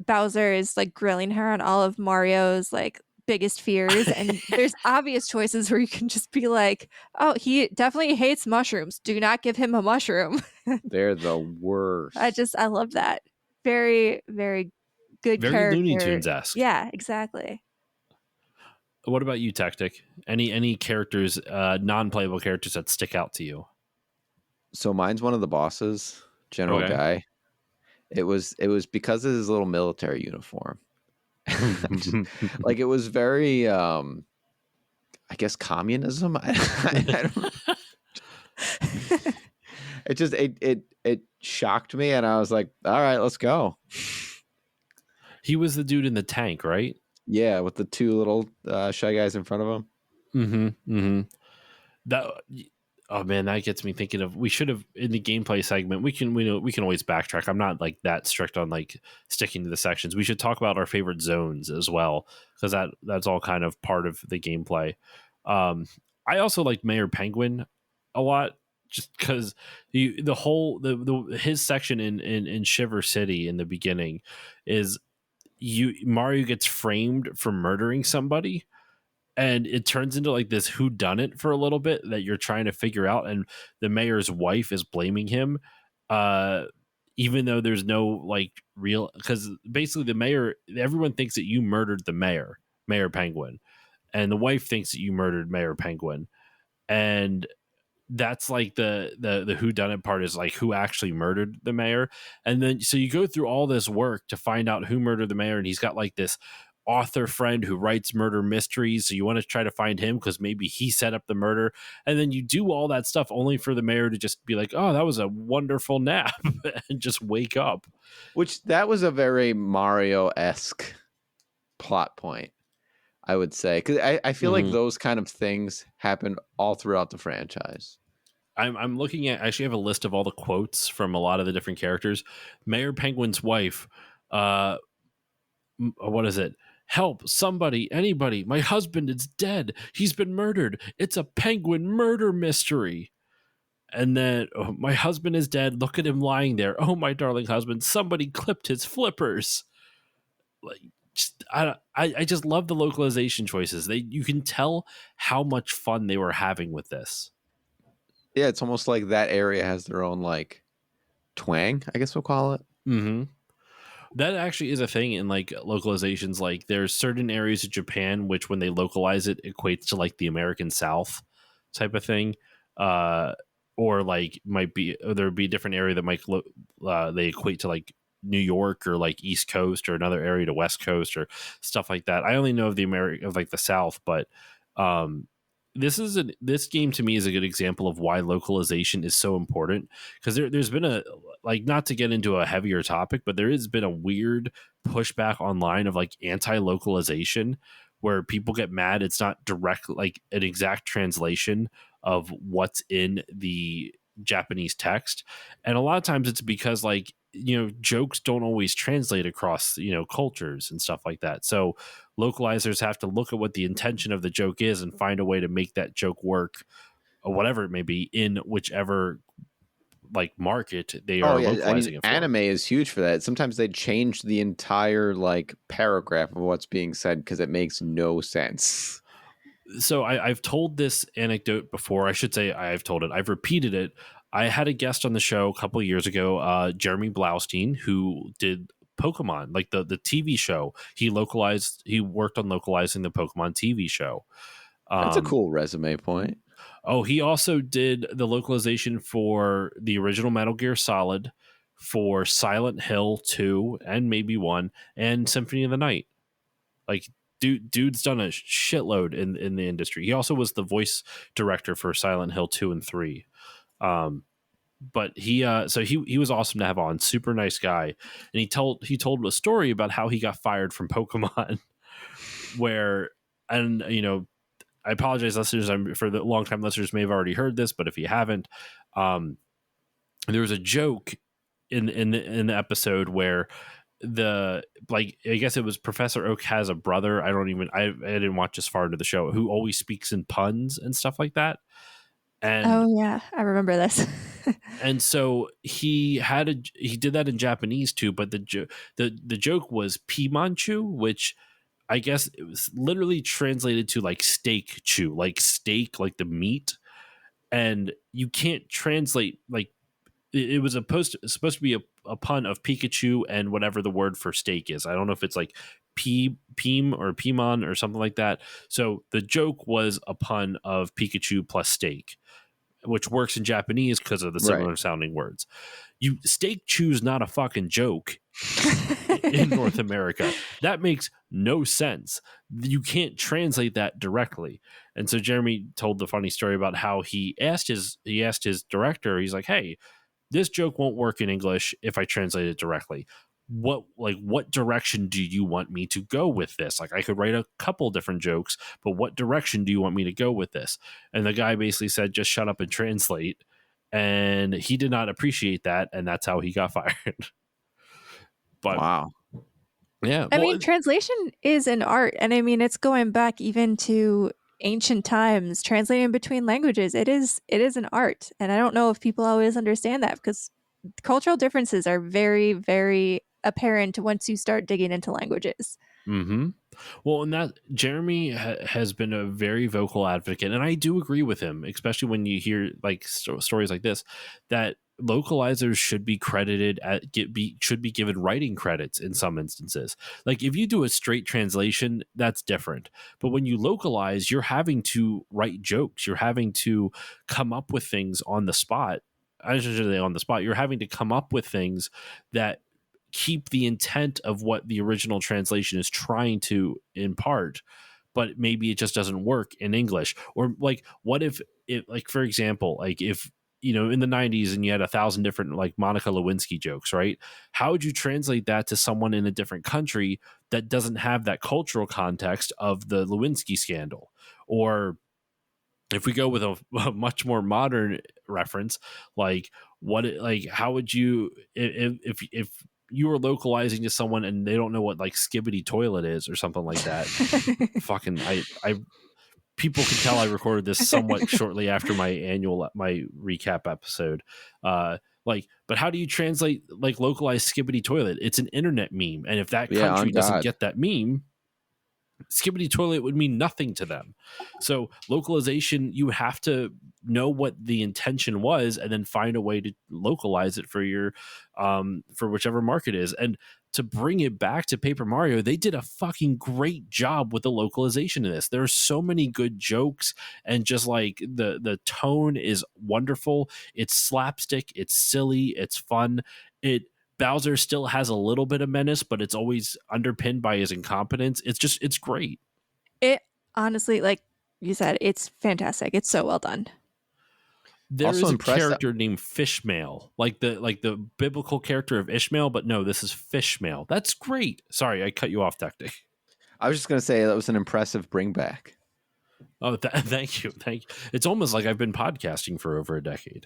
Bowser is like grilling her on all of Mario's like biggest fears, and there's obvious choices where you can just be like, oh, he definitely hates mushrooms, do not give him a mushroom. They're the worst. I love that. Very, very good Very character. Looney Tunes-esque. Yeah, exactly. What about you, Tactic? Any characters, non-playable characters that stick out to you? So mine's one of the bosses, General Guy. It was because of his little military uniform. Like it was very, I guess, communism. I don't know. It shocked me, and I was like, all right, let's go. He was the dude in the tank, right? Yeah, with the two little shy guys in front of him. Mm-hmm. Mm-hmm. That Oh man, that gets me thinking of, we should have, in the gameplay segment, we can always backtrack. I'm not like that strict on like sticking to the sections. We should talk about our favorite zones as well, because that's all kind of part of the gameplay. I also like Mayor Penguin a lot, just because the whole the his section in Shiver City in the beginning is, Mario gets framed for murdering somebody, and it turns into like this whodunit for a little bit that you're trying to figure out, and the mayor's wife is blaming him, uh even though there's no like real, because basically the mayor, everyone thinks that you murdered the Mayor Penguin, and the wife thinks that you murdered Mayor Penguin, and that's like the who done it part, is like who actually murdered the mayor. And then so you go through all this work to find out who murdered the mayor, and he's got like this author friend who writes murder mysteries, so you want to try to find him because maybe he set up the murder. And then you do all that stuff only for the mayor to just be like, oh, that was a wonderful nap, and just wake up. Which, that was a very Mario-esque plot point, I would say, because I feel like those kind of things happen all throughout the franchise. I'm looking at, I actually have a list of all the quotes from a lot of the different characters. Mayor Penguin's wife, what is it? Help, somebody, anybody. My husband is dead. He's been murdered. It's a penguin murder mystery. And then, oh, my husband is dead. Look at him lying there. Oh, my darling husband. Somebody clipped his flippers. Like, I just love the localization choices. You can tell how much fun they were having with this. Yeah, it's almost like that area has their own like twang, I guess we'll call it. Mm-hmm. That actually is a thing in like localizations. Like there's certain areas of Japan which, when they localize it, equates to like the American South type of thing. Or like might be, there'd be a different area that might they equate to like New York or like East Coast, or another area to West Coast or stuff like that. I only know of of like the South, but um this game to me is a good example of why localization is so important, because there's been a, like, not to get into a heavier topic, but there has been a weird pushback online of like anti-localization, where people get mad it's not direct, like an exact translation of what's in the Japanese text. And a lot of times it's because, like, jokes don't always translate across, cultures and stuff like that. So localizers have to look at what the intention of the joke is and find a way to make that joke work, or whatever it may be, in whichever like market they Oh are yeah, I mean, localizing it for. anime is huge for that. Sometimes they change the entire like paragraph of what's being said because it makes no sense. So I've told this anecdote before. I should say I've told it. I've repeated it. I had a guest on the show a couple of years ago, Jeremy Blaustein, who did Pokemon, like the TV show. He worked on localizing the Pokemon TV show. That's a cool resume point. Oh, he also did the localization for the original Metal Gear Solid, for Silent Hill 2 and maybe 1, and Symphony of the Night. Like, dude's done a shitload in the industry. He also was the voice director for Silent Hill 2 and 3. But he was awesome to have on. Super nice guy. And he told a story about how he got fired from Pokemon where, and I apologize, listeners. For the long-time listeners may have already heard this, but if you haven't, there was a joke in the episode where I guess it was Professor Oak has a brother. I didn't watch as far into the show, who always speaks in puns and stuff like that. And oh yeah, I remember this. and so he did that in Japanese too, but the joke was Pimanchu, which I guess it was literally translated to like steak chew, like steak, like the meat. And you can't translate, like, it was supposed to be a pun of Pikachu and whatever the word for steak is. I don't know if it's like Peem or Pimon or something like that. So the joke was a pun of Pikachu plus steak, which works in Japanese because of the similar sounding words. Steak chew's not a fucking joke in North America. That makes no sense. You can't translate that directly. And so Jeremy told the funny story about how he asked his director, he's like, hey, this joke won't work in English if I translate it directly. what direction do you want me to go with this? Like, I could write a couple different jokes, but what direction do you want me to go with this? And the guy basically said, just shut up and translate. And he did not appreciate that, and that's how he got fired. But Wow. yeah, I mean, translation is an art. And I mean, it's going back even to ancient times, translating between languages. It is an art. And I don't know if people always understand that, because cultural differences are very, very apparent once you start digging into languages. Mm-hmm. Well, and that Jeremy has been a very vocal advocate, and I do agree with him, especially when you hear like stories like this, that localizers should be credited should be given writing credits in some instances. Like, if you do a straight translation, that's different, but when you localize, you're having to write jokes, you're having to come up with things on the spot. I shouldn't say on the spot. You're having to come up with things that keep the intent of what the original translation is trying to impart, but maybe it just doesn't work in English. Or like, what if it, like, for example, like if, in the 90s and you had 1,000 different like Monica Lewinsky jokes, right? How would you translate that to someone in a different country that doesn't have that cultural context of the Lewinsky scandal? Or if we go with a much more modern reference, like how would you, if you were localizing to someone and they don't know what like skibbity toilet is or something like that? Fucking I people can tell I recorded this somewhat shortly after my recap episode. But how do you translate like localized skibbity toilet? It's an internet meme, and if that Yeah, country on doesn't God. get that meme, skibbity toilet would mean nothing to them. So localization, you have to know what the intention was and then find a way to localize it for your for whichever market is. And to bring it back to Paper Mario, they did a fucking great job with the localization of this. There are so many good jokes, and just like the tone is wonderful. It's slapstick, it's silly, it's fun. Bowser still has a little bit of menace, but it's always underpinned by his incompetence. It's great. It honestly, like you said, it's fantastic. It's so well done. There Also is a impressed that- character named Fishmail, like the biblical character of Ishmael, but no, this is Fishmail. That's great. Sorry, I cut you off, Techtic. I was just going to say that was an impressive bring back. Oh, thank you. It's almost like I've been podcasting for over a decade.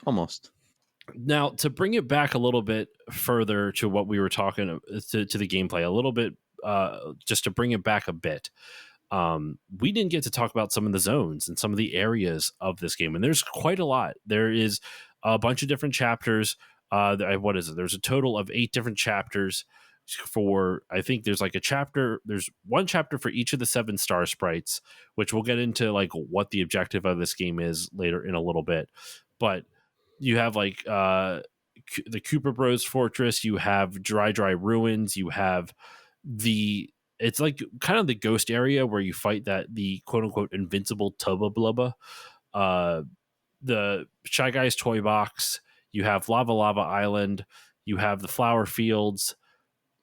Almost. Now, to bring it back a little bit further to what we were talking to the gameplay, a little bit, just to bring it back a bit, we didn't get to talk about some of the zones and some of the areas of this game, and there's quite a lot. There is a bunch of different chapters. What is it? There's a total of 8 different chapters. I think there's like there's one chapter for each of the 7 star sprites, which we'll get into like what the objective of this game is later in a little bit. But you have like the Cooper Bros Fortress, you have Dry Ruins, you have it's like kind of the ghost area where you fight the quote unquote invincible Tubba Blubba, the Shy Guys toy box, you have Lava Island, you have the flower fields,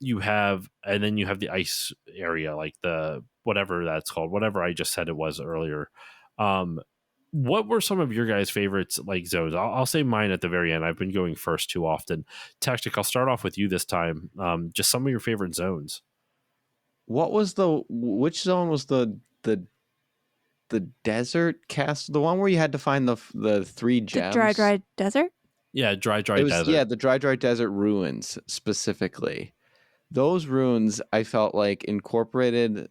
and then you have the ice area, like the whatever that's called, whatever I just said it was earlier. What were some of your guys' favorites, like zones? I'll say mine at the very end. I've been going first too often. Tactic, I'll start off with you this time. Just some of your favorite zones. Which zone was the desert castle? The one where you had to find the 3 gems? The dry desert? Yeah, dry desert. Yeah, the dry desert ruins specifically. Those ruins, I felt like incorporated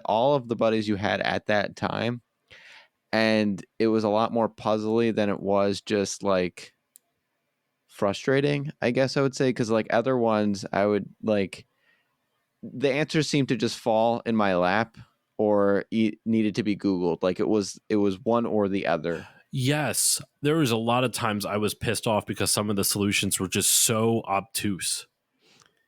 all of the buddies you had at that time. And it was a lot more puzzly than it was just like frustrating, I guess I would say. Because like other ones, I would like the answers seemed to just fall in my lap or needed to be Googled. Like it was one or the other. Yes, there was a lot of times I was pissed off because some of the solutions were just so obtuse.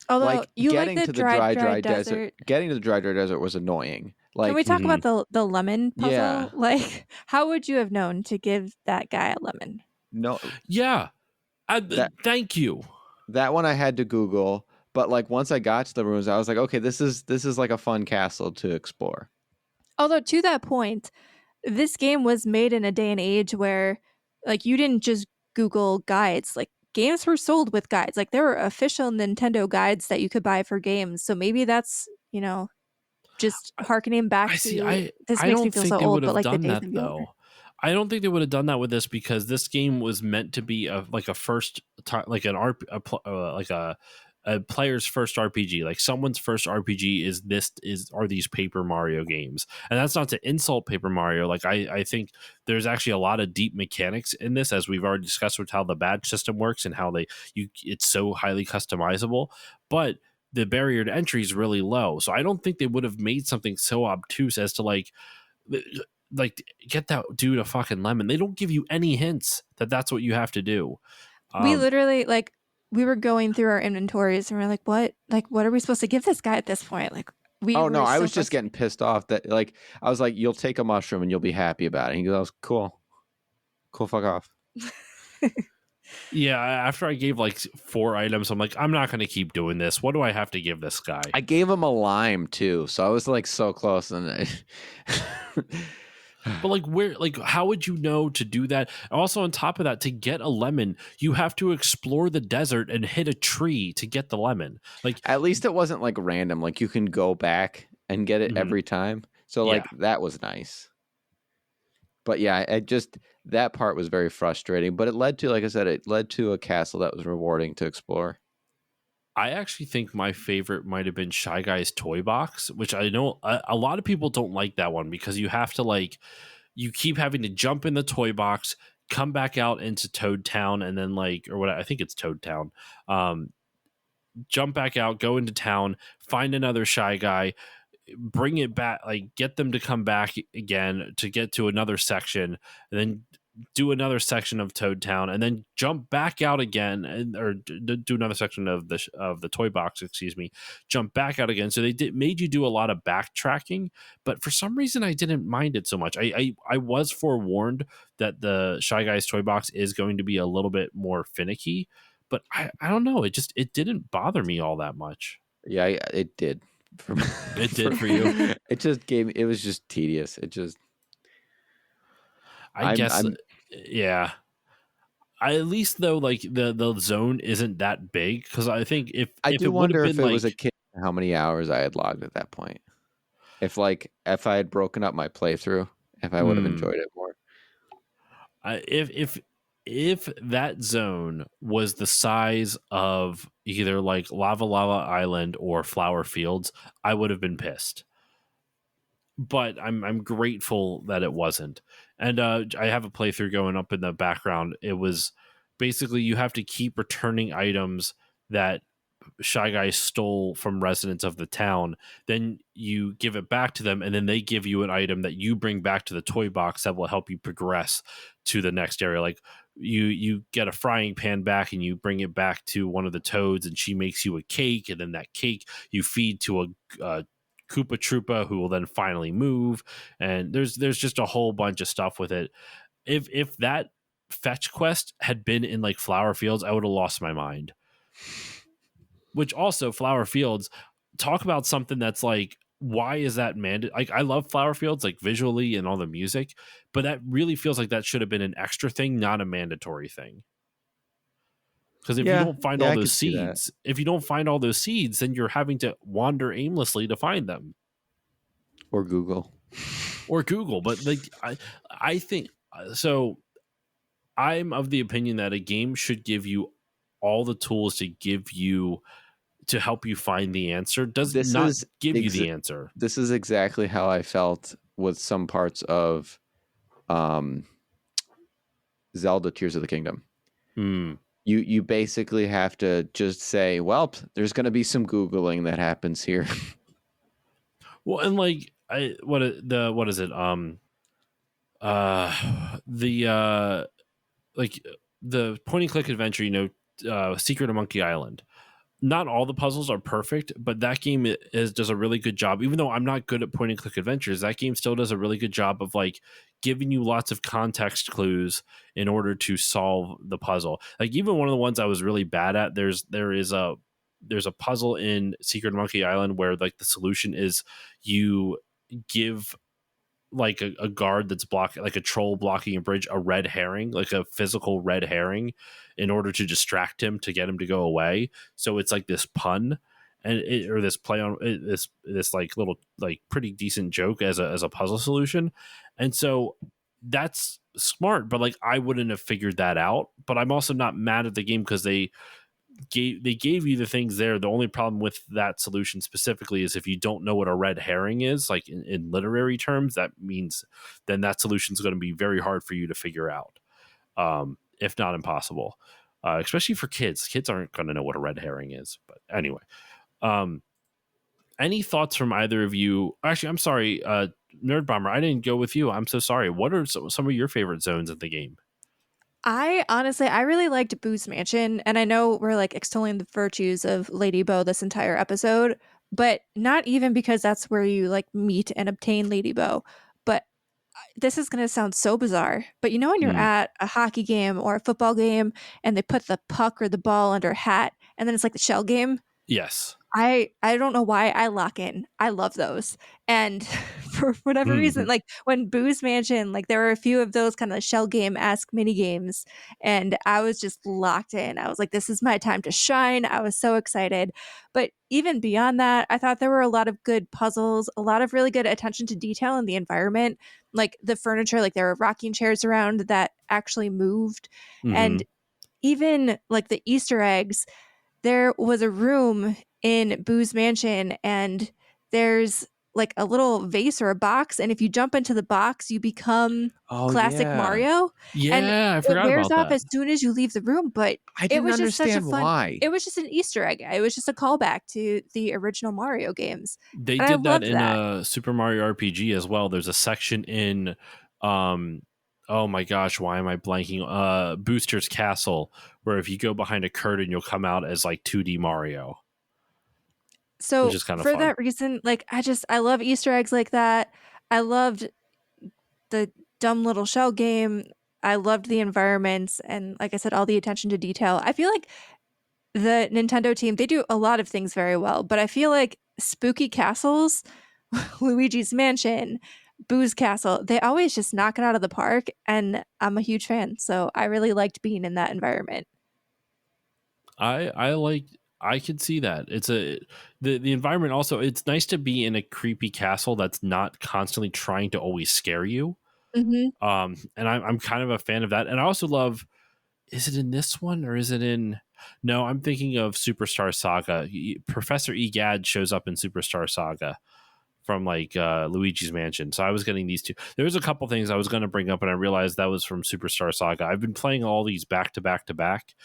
Although like you getting like the to the dry desert. Getting to the dry desert was annoying. Like, can we talk about the lemon puzzle? Yeah. Like, how would you have known to give that guy a lemon? No. Yeah. Thank you. That one I had to Google, but like once I got to the ruins, I was like, okay, this is like a fun castle to explore. Although to that point, this game was made in a day and age where like you didn't just Google guides. Like games were sold with guides. Like there were official Nintendo guides that you could buy for games. So maybe that's, just harkening back I see. to this I makes me don't feel think so they old, would but have like the done that Nathan Bueller. though. I don't think they would have done that with this because this game was meant to be like a first like an like a player's first RPG. Like someone's first RPG are these Paper Mario games, and that's not to insult Paper Mario. Like I think there's actually a lot of deep mechanics in this, as we've already discussed with how the badge system works and how it's so highly customizable, but the barrier to entry is really low. So I don't think they would have made something so obtuse as to like get that dude a fucking lemon. They don't give you any hints that that's what you have to do. We literally we were going through our inventories and we're what are we supposed to give this guy at this point? Like we Oh were no, I so was just getting pissed off that I was like, you'll take a mushroom and you'll be happy about it. And he goes, cool, fuck off. Yeah, after I gave like 4 items, I'm like, I'm not going to keep doing this. What do I have to give this guy? I gave him a lime too, so I was like so close. And but how would you know to do that? Also, on top of that, to get a lemon, you have to explore the desert and hit a tree to get the lemon. Like at least it wasn't like random. Like you can go back and get it every time. So that was nice. But yeah, that part was very frustrating. But it led to, like I said, a castle that was rewarding to explore. I actually think my favorite might have been Shy Guy's Toy Box, which I know a lot of people don't like that one because you have to you keep having to jump in the toy box, come back out into Toad Town, and then or what I think it's Toad Town. Jump back out, go into town, find another Shy Guy, bring it back, get them to come back again to get to another section, and then do another section of Toad Town, and then jump back out again, or do another section of the toy box. Excuse me, jump back out again. So they made you do a lot of backtracking, but for some reason I didn't mind it so much. I was forewarned that the Shy Guys toy box is going to be a little bit more finicky, but I don't know. It didn't bother me all that much. Yeah, it did. It did for you. It just it was just tedious. It just. I guess. Yeah. At least though, the zone isn't that big, because I think if do wonder if it was a kid, how many hours I had logged at that point. If I had broken up my playthrough, if I would have enjoyed it more. If that zone was the size of either Lava Lava Island or Flower Fields, I would have been pissed. But I'm grateful that it wasn't. And I have a playthrough going up in the background. It was basically you have to keep returning items that Shy Guy stole from residents of the town. Then you give it back to them, and then they give you an item that you bring back to the toy box that will help you progress to the next area. Like you get a frying pan back and you bring it back to one of the toads, and she makes you a cake, and then that cake you feed to a Koopa Troopa, who will then finally move. And there's just a whole bunch of stuff with it. If that fetch quest had been in Flower Fields, I would have lost my mind. Which also, Flower Fields, talk about something that's why is that mandatory? I love Flower Fields, visually and all the music, but that really feels like that should have been an extra thing, not a mandatory thing. Because if you don't find all those seeds, then you're having to wander aimlessly to find them. Or Google. But I think so. I'm of the opinion that a game should give you all the tools to help you find the answer. Does not give you the answer. This is exactly how I felt with some parts of Zelda Tears of the Kingdom. You basically have to just say, well, there's going to be some Googling that happens here. Well, and what is it? The point and click adventure, Secret of Monkey Island. Not all the puzzles are perfect, but that game does a really good job. Even though I'm not good at point and click adventures, that game still does a really good job of giving you lots of context clues in order to solve the puzzle. Even one of the ones I was really bad at, there's a puzzle in Secret Monkey Island where the solution is you give like a guard that's blocking, like a troll blocking a bridge, a red herring, like a physical red herring, in order to distract him to get him to go away. So it's like this pun or this play on this like little like pretty decent joke as a puzzle solution, and so that's smart. But like I wouldn't have figured that out. But I'm also not mad at the game because they gave you the things there. The only problem with that solution specifically is if you don't know what a red herring is, like in literary terms, that means then that solution is going to be very hard for you to figure out, if not impossible. Especially for kids. Kids aren't going to know what a red herring is. But anyway, um, any thoughts from either of you? Actually, I'm sorry, Nerd Bomber, I didn't go with you. I'm so sorry. What are some of your favorite zones in the game? I really liked Boo's Mansion, and I know we're like extolling the virtues of Lady Bo this entire episode, but not even because that's where you like meet and obtain Lady Bo. But this is going to sound so bizarre, but you know when you're Mm, at a hockey game or a football game and they put the puck or the ball under a hat, and then it's like the shell game? yes. I don't know why I lock in. I love those. And for whatever reason, Mhm. like when Boo's Mansion, like there were a few of those kind of shell game-esque mini games, and I was just locked in. I was like, this is my time to shine. I was so excited. But even beyond that, I thought there were a lot of good puzzles, a lot of really good attention to detail in the environment. Like the furniture, like there were rocking chairs around that actually moved. And Mhm. even like the Easter eggs, there was a room in Boo's Mansion, and there's like a little vase or a box, and if you jump into the box, you become Oh classic yeah. Mario, and Yeah, I it forgot wears about off that. as soon as you leave the room. But I it didn't was just such a understand fun. why. It was just an Easter egg. It was just a callback to the original Mario games, They and I did that loved in that. Super Mario RPG as well. There's a section in um oh my gosh, why am I blanking? Booster's Castle, where if you go behind a curtain you'll come out as like 2D Mario, which So is kind of for fun. that reason, like I love Easter eggs like that. I loved the dumb little shell game. I loved the environments and like I said, all the attention to detail. I feel like the Nintendo team, they do a lot of things very well, but I feel like Spooky Castles, Luigi's Mansion, Boo's Castle, they always just knock it out of the park, and I'm a huge fan. So I really liked being in that environment. I like I can see that. It's the environment also, it's nice to be in a creepy castle that's not constantly trying to always scare you. Hmm. And I'm kind of a fan of that. And I also love, is it in this one or is it in, no, I'm thinking of Superstar Saga. Professor Egad shows up in Superstar Saga from like Luigi's Mansion. So I was getting these two. There was a couple things I was going to bring up and I realized that was from Superstar Saga. I've been playing all these back to back to back.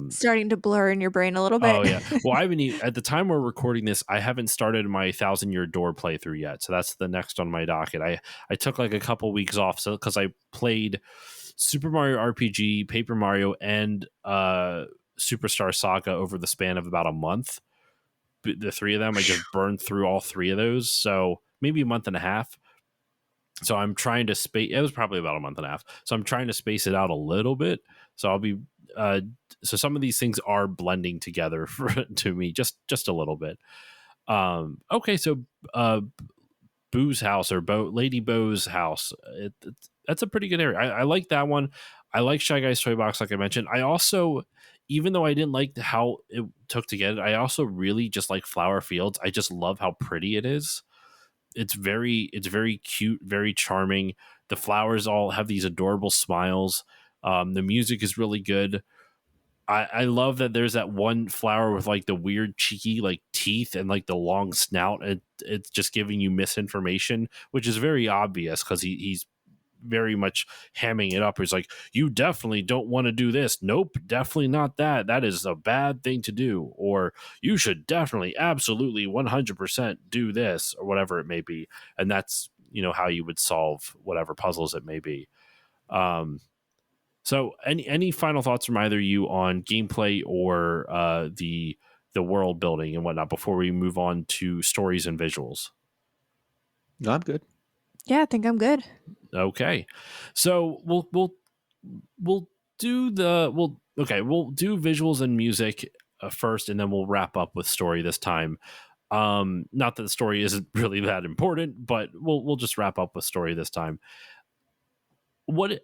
Starting to blur in your brain a little bit. Oh yeah. Well, I haven't at the time we're recording this, I haven't started my Thousand Year Door playthrough yet. So that's the next on my docket. I took like a couple weeks off so because I played Super Mario RPG, Paper Mario, and Superstar Saga over the span of about a month. The three of them, I just burned through all three of those. So maybe a month and a half. So I'm trying to space. It was probably about a month and a half. So I'm trying to space it out a little bit. So I'll be. So some of these things are blending together to me just a little bit. Okay, so Boo's house or Lady Bo's house. That's a pretty good area. I like that one. I like Shy Guy's Toy Box, like I mentioned. I also, even though I didn't like how it took to get it, I also really just like Flower Fields. I just love how pretty it is. It's very cute, very charming. The flowers all have these adorable smiles. The music is really good. I love that there's that one flower with like the weird cheeky like teeth and like the long snout. It's just giving you misinformation, which is very obvious because he's very much hamming it up. He's like, you definitely don't want to do this. Nope, definitely not that. That is a bad thing to do. Or you should definitely, absolutely 100% do this or whatever it may be. And that's, how you would solve whatever puzzles it may be. Um, so, any final thoughts from either you on gameplay or the world building and whatnot before we move on to stories and visuals? No, I'm good. Yeah, I think I'm good. Okay, so we'll do we'll do visuals and music first, and then we'll wrap up with story this time. Not that the story isn't really that important, but we'll just wrap up with story this time. What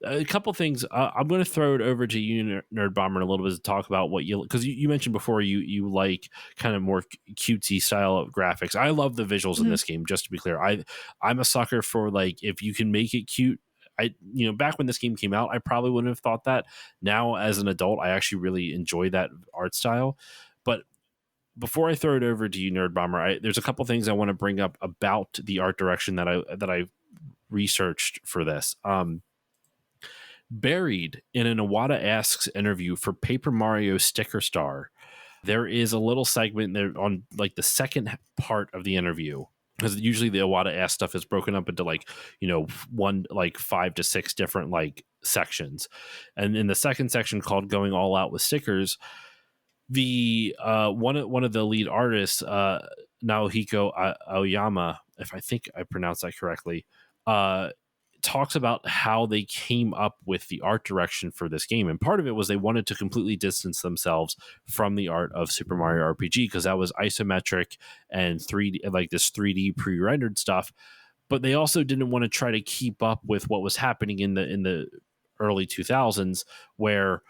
a couple things. I'm going to throw it over to you, Nerd Bomber, in a little bit to talk about what you, because you mentioned before you like kind of more cutesy style of graphics. I love the visuals in this game. Just to be clear, I'm a sucker for, like, if you can make it cute. Back when this game came out, I probably wouldn't have thought that. Now, as an adult, I actually really enjoy that art style. But before I throw it over to you, Nerd Bomber, there's a couple things I want to bring up about the art direction that I researched for this. Buried in an Iwata Asks interview for Paper Mario Sticker Star, there is a little segment there on, like, the second part of the interview, because usually the Iwata Asks stuff is broken up into, like, one, like, 5 to 6 different, like, sections. And in the second section, called Going All Out with Stickers, the one of the lead artists, Naohiko Aoyama, if I think I pronounced that correctly, talks about how they came up with the art direction for this game. And part of it was they wanted to completely distance themselves from the art of Super Mario RPG, because that was isometric and 3D, like this 3D pre-rendered stuff. But they also didn't want to try to keep up with what was happening in the early 2000s, where,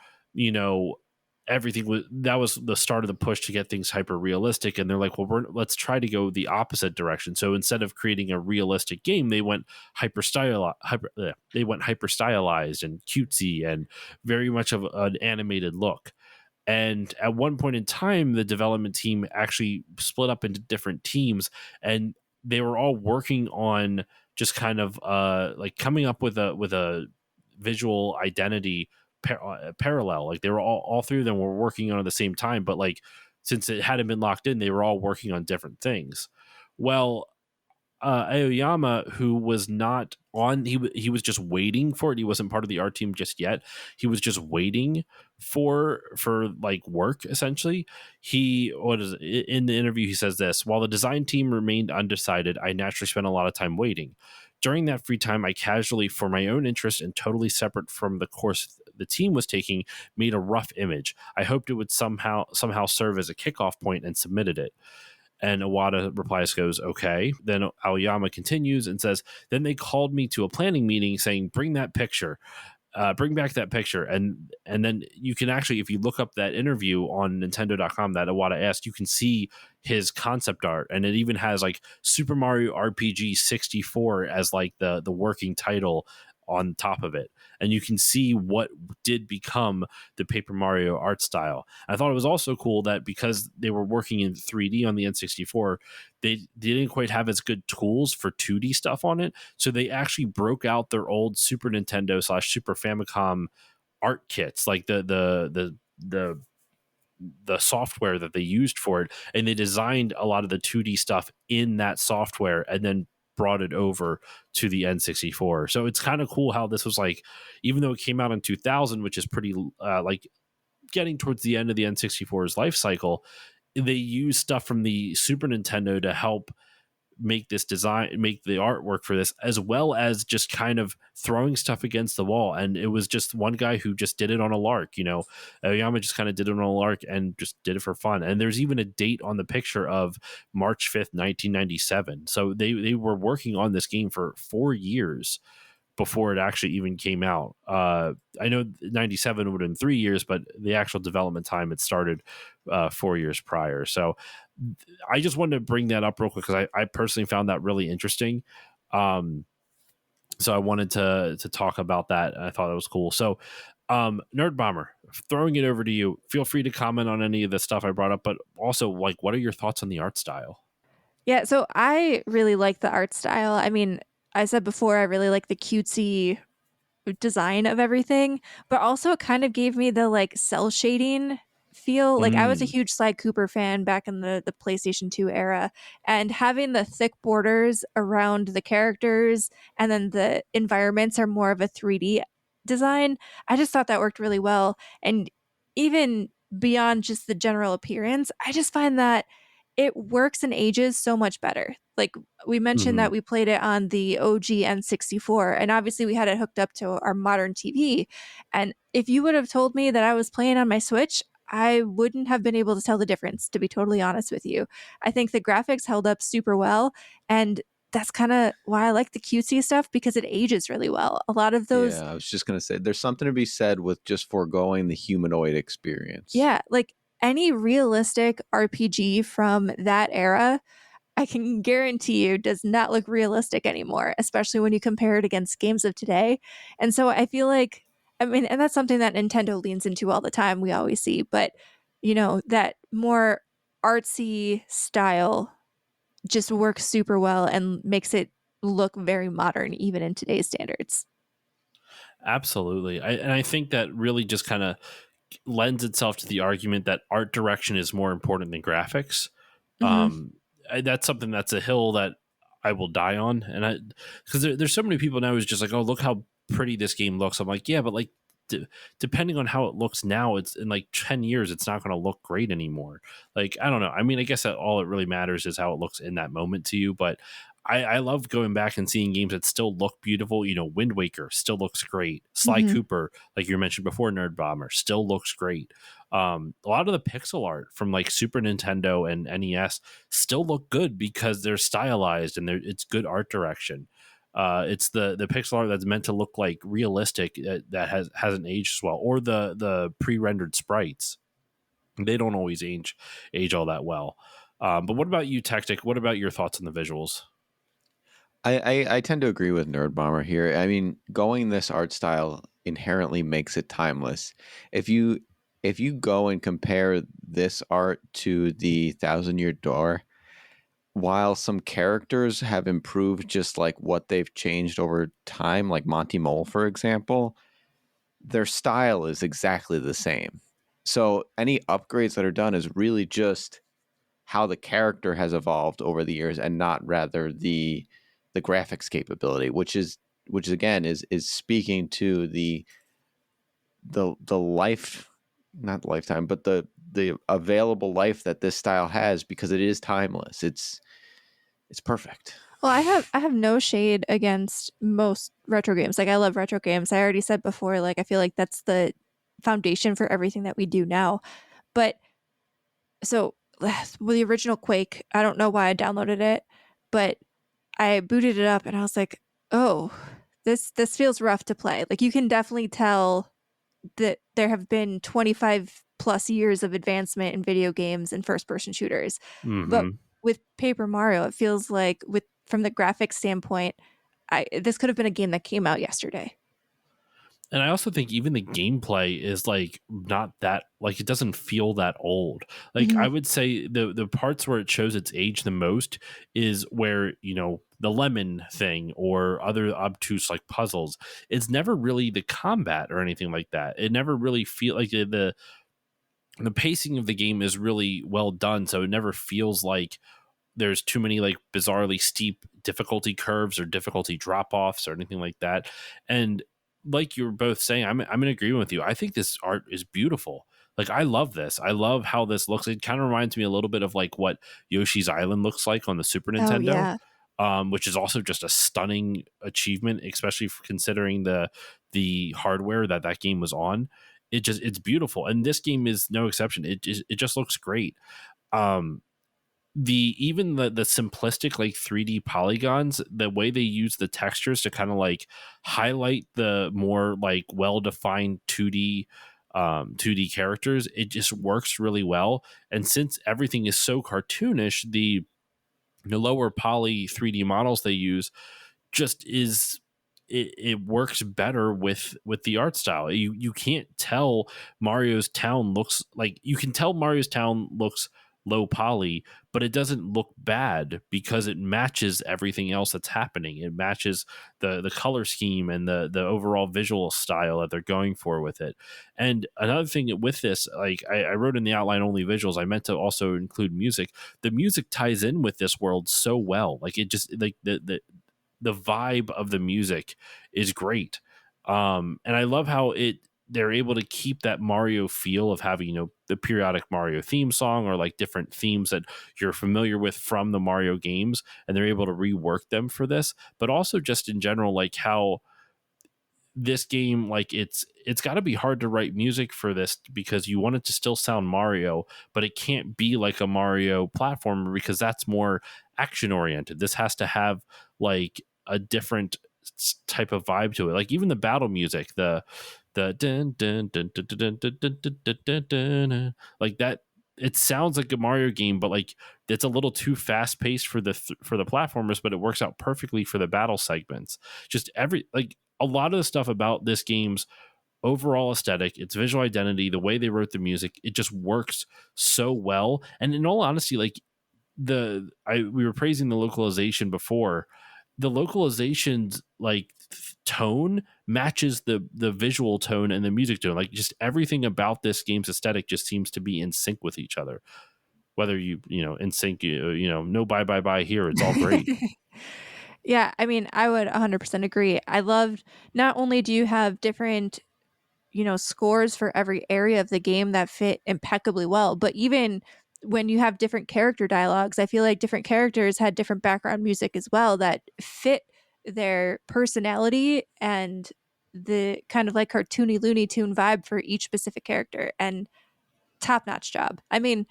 everything was the start of the push to get things hyper realistic. And they're like, well, let's try to go the opposite direction. So instead of creating a realistic game, they went hyper stylized and cutesy and very much of an animated look. And at one point in time, the development team actually split up into different teams, and they were all working on just kind of like coming up with a visual identity parallel. Like, they were all three of them were working on it at the same time, but, like, since it hadn't been locked in, they were all working on different things. Well, Aoyama, who was not on, he was just waiting for it. He wasn't part of the art team just yet. He was just waiting for like work, essentially. In the interview, he says this: while the design team remained undecided, I naturally spent a lot of time waiting. During that free time, I casually, for my own interest and totally separate from the course the team was taking, made a rough image. I hoped it would somehow serve as a kickoff point, and submitted it. And Iwata replies, goes, okay. Then Aoyama continues and says, then they called me to a planning meeting saying, bring back that picture. And then you can actually, if you look up that interview on Nintendo.com that Iwata asked, you can see his concept art. And it even has, like, Super Mario RPG 64 as, like, the working title on top of it. And you can see what did become the Paper Mario art style. I thought it was also cool that because they were working in 3D on the N64, they didn't quite have as good tools for 2D stuff on it. So they actually broke out their old Super Nintendo / Super Famicom art kits, like the software that they used for it, and they designed a lot of the 2D stuff in that software and then brought it over to the N64. So it's kind of cool how this was, like, even though it came out in 2000, which is pretty like getting towards the end of the N64's life cycle, they used stuff from the Super Nintendo to help make the artwork for this, as well as just kind of throwing stuff against the wall. And it was just one guy who just did it on a lark. Aoyama just kind of did it on a lark and just did it for fun. And there's even a date on the picture of March 5th, 1997. So they were working on this game for 4 years before it actually even came out. I know 97 would have been 3 years, but the actual development time, it started 4 years prior. So I just wanted to bring that up real quick, because I personally found that really interesting. So I wanted to talk about that. I thought that was cool. So Nerd Bomber, throwing it over to you. Feel free to comment on any of the stuff I brought up, but also, like, what are your thoughts on the art style? Yeah, so I really like the art style. I mean, I said before, I really like the cutesy design of everything, but also it kind of gave me the, like, cell shading feel. Like, I was a huge Sly Cooper fan back in the PlayStation 2 era, and having the thick borders around the characters and then the environments are more of a 3D design, I just thought that worked really well. And even beyond just the general appearance, I just find that it works and ages so much better. Like, we mentioned that we played it on the OG N64, and obviously we had it hooked up to our modern TV. And if you would have told me that I was playing on my Switch, I wouldn't have been able to tell the difference, to be totally honest with you. I think the graphics held up super well, and that's kind of why I like the cutesy stuff, because it ages really well. A lot of those, Yeah, I was just gonna say there's something to be said with just foregoing the humanoid experience. yeah, like any realistic RPG from that era, I can guarantee you does not look realistic anymore, especially when you compare it against games of today. And so I feel like, I mean, and that's something that Nintendo leans into all the time, we always see, but that more artsy style just works super well and makes it look very modern, even in today's standards. Absolutely. And I think that really just kind of lends itself to the argument that art direction is more important than graphics. Hmm. That's something that's a hill that I will die on. And because there's so many people now who's just like, oh, look how pretty this game looks. I'm like, yeah, but like, depending on how it looks now, it's in like 10 years, it's not going to look great anymore. Like, I don't know. I mean, I guess that all it really matters is how it looks in that moment to you. But I love going back and seeing games that still look beautiful. Wind Waker still looks great. Sly Hmm. Cooper, like you mentioned before, Nerdbomber still looks great. A lot of the pixel art from like Super Nintendo and NES still look good because they're stylized and it's good art direction. It's the pixel art that's meant to look like realistic that hasn't aged as well, or the pre-rendered sprites. They don't always age all that well. But what about you, Tactic? What about your thoughts on the visuals? I tend to agree with Nerd Bomber here. I mean, going this art style inherently makes it timeless. If you if you go and compare this art to the Thousand Year Door, while some characters have improved just like what they've changed over time, like Monty Mole, for example, their style is exactly the same. So any upgrades that are done is really just how the character has evolved over the years and not rather the graphics capability, which again is speaking to the life, not lifetime, but the available life that this style has, because it is timeless. It's perfect. Well, I have no shade against most retro games. Like, I love retro games. I already said before, like, I feel like that's the foundation for everything that we do now. But so with the original Quake, I don't know why I downloaded it, but I booted it up and I was like, "Oh, this feels rough to play." Like, you can definitely tell that there have been 25 plus years of advancement in video games and first person shooters. But Hmm. with Paper Mario, it feels like, with from the graphics standpoint, this could have been a game that came out yesterday. And I also think even the gameplay is like not that, like it doesn't feel that old. Like Hmm. I would say the parts where it shows its age the most is where, the lemon thing or other obtuse like puzzles. It's never really the combat or anything like that. It never really feel like the pacing of the game is really well done, so it never feels like there's too many like bizarrely steep difficulty curves or difficulty drop offs or anything like that. And like you were both saying, I'm in agreement with you. I think this art is beautiful. Like I love this. I love how this looks. It kind of reminds me a little bit of like what Yoshi's Island looks like on the Super Oh Nintendo, yeah. which is also just a stunning achievement, especially for considering the hardware that game was on. It's beautiful, and this game is no exception. It just looks great. Um, the simplistic like 3D polygons, the way they use the textures to kind of like highlight the more like well-defined 2D characters, it just works really well. And since everything is so cartoonish, the lower poly 3D models they use just is it works better with the art style. You can't tell Mario's town looks like, you can tell Mario's town looks low poly, but it doesn't look bad because it matches everything else that's happening. It matches the color scheme and the overall visual style that they're going for with it. And another thing with this, like I wrote in the outline only visuals, I meant to also include music. The music ties in with this world so well. Like it just like the vibe of the music is great. And I love how they're able to keep that Mario feel of having, the periodic Mario theme song or like different themes that you're familiar with from the Mario games, and they're able to rework them for this. But also just in general, like how this game, like it's got to be hard to write music for this because you want it to still sound Mario, but it can't be like a Mario platformer because that's more action oriented. This has to have like a different type of vibe to it. Like even the battle music, the dun, dun, dun, dun, dun, dun, dun, dun, dun, dun, dun, like that. It sounds like a Mario game, but like it's a little too fast paced for for the platformers, but it works out perfectly for the battle segments. Just a lot of the stuff about this game's overall aesthetic, its visual identity, the way they wrote the music, it just works so well. And in all honesty, like we were praising the localization before. The localization's like tone matches the visual tone and the music tone. Like just everything about this game's aesthetic just seems to be in sync with each other. Whether in sync, no bye here. It's all great. Yeah, I mean, I would 100% agree. I loved, not only do you have different, scores for every area of the game that fit impeccably well, but even when you have different character dialogues, I feel like different characters had different background music as well that fit their personality and the kind of like cartoony Looney Tune vibe for each specific character, and top-notch job. I mean,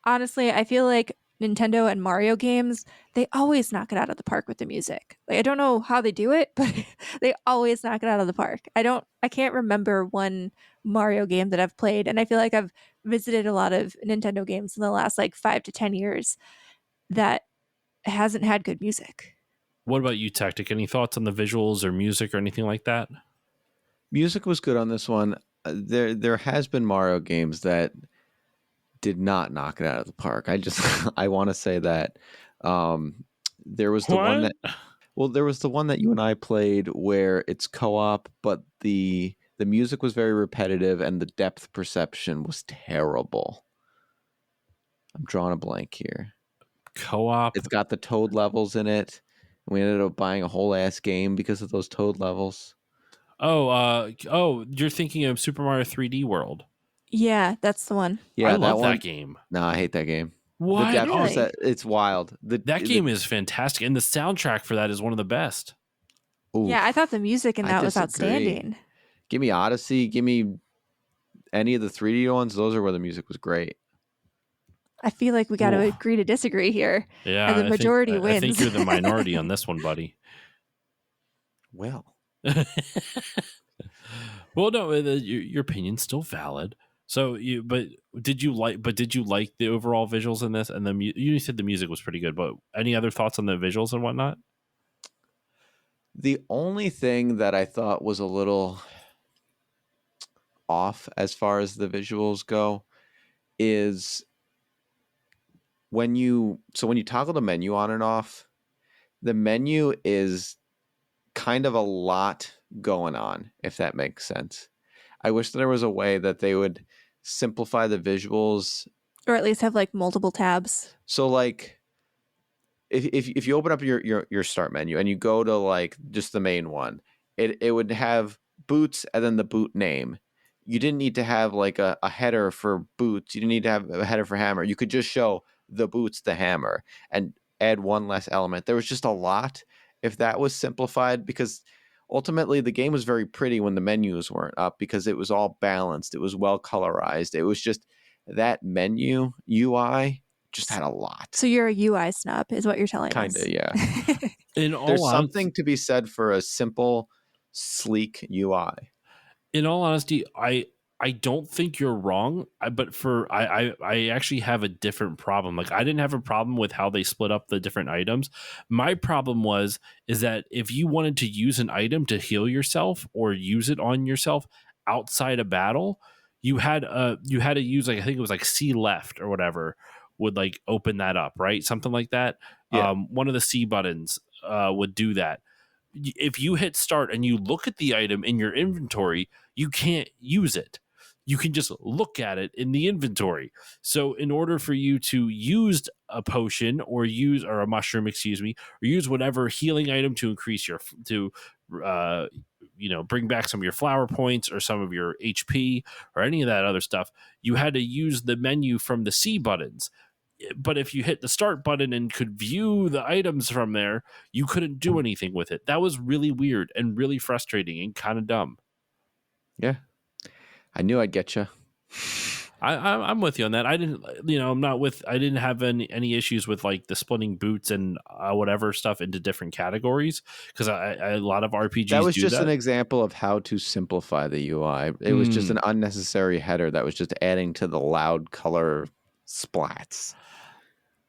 honestly, I feel like Nintendo and Mario games, they always knock it out of the park with the music. Like I don't know how they do it, but they always knock it out of the park. I can't remember one Mario game that I've played, and I feel like I've visited a lot of Nintendo games in the last like 5 to 10 years that hasn't had good music. What about you, Tactic? Any thoughts on the visuals or music or anything like that? Music was good on this one. There has been Mario games that did not knock it out of the park. I want to say that there was the one What? there was the one that you and I played where it's co-op, but the music was very repetitive and the depth perception was terrible. I'm drawing a blank here. Co-op? It's got the Toad levels in it. And we ended up buying a whole ass game because of those Toad levels. You're thinking of Super Mario 3D World. Yeah, that's the one. Yeah, I love that game. No, I hate that game. What? The depth Really? it's wild. That game is fantastic, and the soundtrack for that is one of the best. Yeah, I thought the music in I that was disagree. outstanding. Give me Odyssey. Give me any of the 3D ones. Those are where the music was great. I feel like we got to agree to disagree here. Yeah, and the majority wins. I think you're the minority on this one, buddy. Well, well, no, your opinion's still valid. So did you like the overall visuals in this? And you said the music was pretty good, but any other thoughts on the visuals and whatnot? The only thing that I thought was a little off as far as the visuals go is when you toggle the menu on and off, the menu is kind of a lot going on, if that makes sense. I wish there was a way that they would simplify the visuals, or at least have like multiple tabs. So like if you open up your start menu and you go to like just the main one, it would have boots and then the boot name. You didn't need to have like a header for boots. You didn't need to have a header for hammer. You could just show the boots, the hammer, and add one less element. There was just a lot. If that was simplified, because ultimately the game was very pretty when the menus weren't up because it was all balanced. It was well colorized. It was just that menu UI just had a lot. So you're a UI snob is what you're telling us. Kinda, yeah. There's something to be said for a simple, sleek UI. In all honesty, I don't think you're wrong, but I actually have a different problem. Like I didn't have a problem with how they split up the different items. My problem is that if you wanted to use an item to heal yourself or use it on yourself outside a battle, you had to use like I think it was like C left or whatever would like open that up, right? Something like that. Yeah. One of the C buttons would do that. If you hit start and you look at the item in your inventory, you can't use it. You can just look at it in the inventory. So in order for you to use a potion or a mushroom, excuse me, or use whatever healing item to increase bring back some of your flower points or some of your HP or any of that other stuff, you had to use the menu from the C buttons. but if you hit the start button and could view the items from there, you couldn't do anything with it. That was really weird and really frustrating and kind of dumb. Yeah, I knew I'd get you. I'm with you on that. I didn't, I didn't have any issues with like the splitting boots and whatever stuff into different categories, because a lot of RPGs That was do just that. an example of how to simplify the UI. It was just an unnecessary header that was just adding to the loud color splats.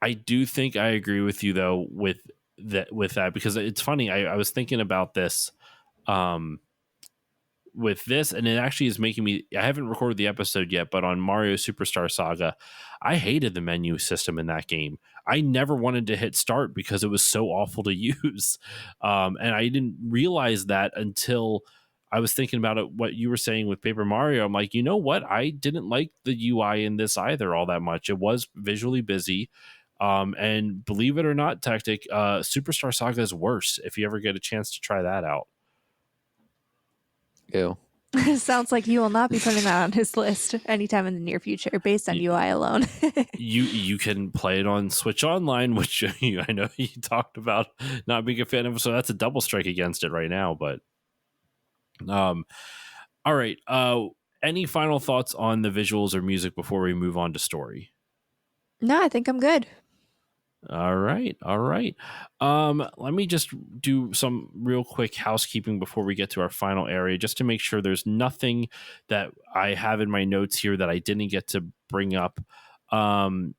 I do think I agree with you though with that, because it's funny. I was thinking about this. With this, and it actually is making me, I haven't recorded the episode yet, but on Mario Superstar Saga, I hated the menu system in that game. I never wanted to hit start because it was so awful to use. And I didn't realize that until I was thinking about it, what you were saying with Paper Mario. I'm like, you know what, I didn't like the UI in this either all that much. It was visually busy. And believe it or not, Tactic, Superstar Saga is worse if you ever get a chance to try that out. Ew. Sounds like you will not be putting that on his list anytime in the near future based on UI alone. You can play it on Switch Online, which I know you talked about not being a fan of, so that's a double strike against it right now. But all right. Any final thoughts on the visuals or music before we move on to story? No, I think I'm good. All right. Let me just do some real quick housekeeping before we get to our final area, just to make sure there's nothing that I have in my notes here that I didn't get to bring up. Some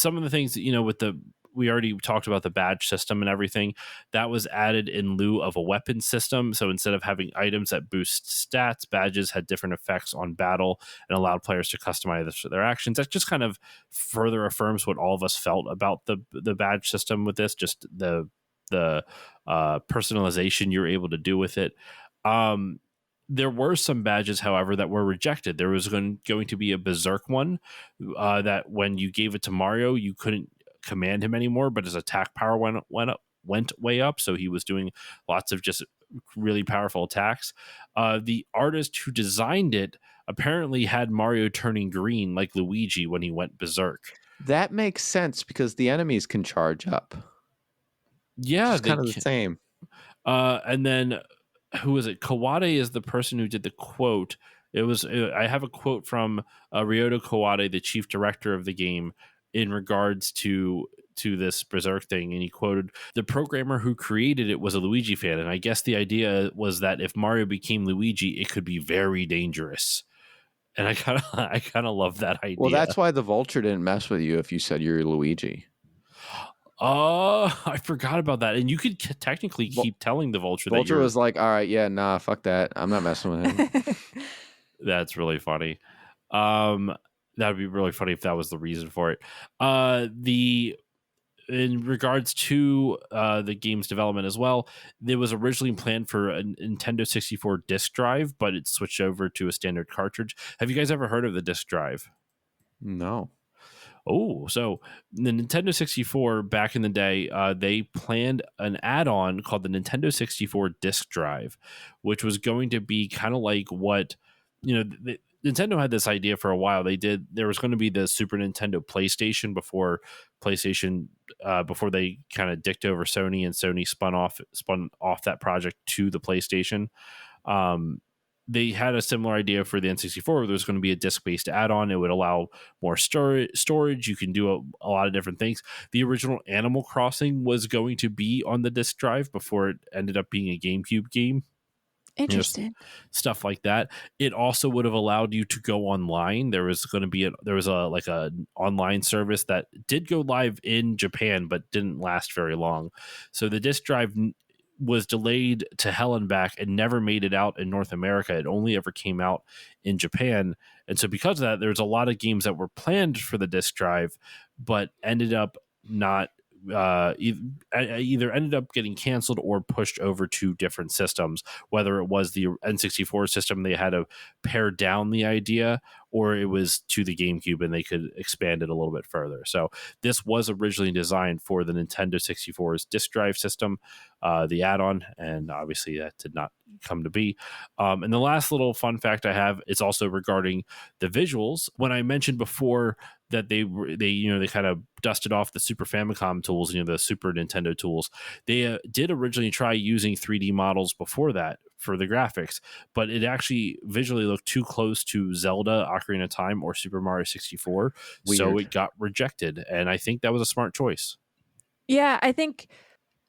of the things that, we already talked about the badge system and everything that was added in lieu of a weapon system. So instead of having items that boost stats, badges had different effects on battle and allowed players to customize their actions. That just kind of further affirms what all of us felt about the badge system with this, just the personalization you're able to do with it. There were some badges, however, that were rejected. There was going to be a Berserk one that when you gave it to Mario, you couldn't command him anymore, but his attack power went way up, so he was doing lots of just really powerful attacks. The artist who designed it apparently had Mario turning green like Luigi when he went berserk. That makes sense because the enemies can charge up. Yeah, it's kind of the same. And then who is it? Kawade is the person who did the quote. I have a quote from Ryoto Kawade, the chief director of the game, in regards to this Berserk thing, and he quoted, "The programmer who created it was a Luigi fan, and I guess the idea was that if Mario became Luigi, it could be very dangerous." And I kind of love that idea. Well, that's why the Vulture didn't mess with you if you said you're Luigi. I forgot about that. And you could technically keep telling the Vulture. Vulture was like, "All right, yeah, nah, fuck that. I'm not messing with him." That's really funny. That would be really funny if that was the reason for it. In regards to the game's development as well, it was originally planned for a Nintendo 64 disc drive, but it switched over to a standard cartridge. Have you guys ever heard of the disc drive? No. Oh, so the Nintendo 64 back in the day, they planned an add-on called the Nintendo 64 disc drive, which was going to be kind of like what, Nintendo had this idea for a while. There was going to be the Super Nintendo PlayStation before they kind of dicked over Sony, and Sony spun off that project to the PlayStation. They had a similar idea for the N64 where there's going to be a disc-based add-on. It would allow more storage. You can do a lot of different things. The original Animal Crossing was going to be on the disc drive before it ended up being a GameCube game. Interesting. Stuff like that. It also would have allowed you to go online. There was going to be a online service that did go live in Japan but didn't last very long. So the disc drive was delayed to hell and back and never made it out in North America. It only ever came out in Japan. And so because of that, there's a lot of games that were planned for the disc drive but ended up not either ended up getting canceled or pushed over to different systems, whether it was the N64 system, they had to pare down the idea, or it was to the GameCube and they could expand it a little bit further. So this was originally designed for the Nintendo 64's disk drive system, the add-on, and obviously that did not come to be. And the last little fun fact I have is also regarding the visuals. When I mentioned before that they kind of dusted off the Super Famicom tools, the Super Nintendo tools, they did originally try using 3D models before that for the graphics, but it actually visually looked too close to Zelda, Ocarina of Time, or Super Mario 64, so Weird. it got rejected, and I think that was a smart choice. Yeah, I think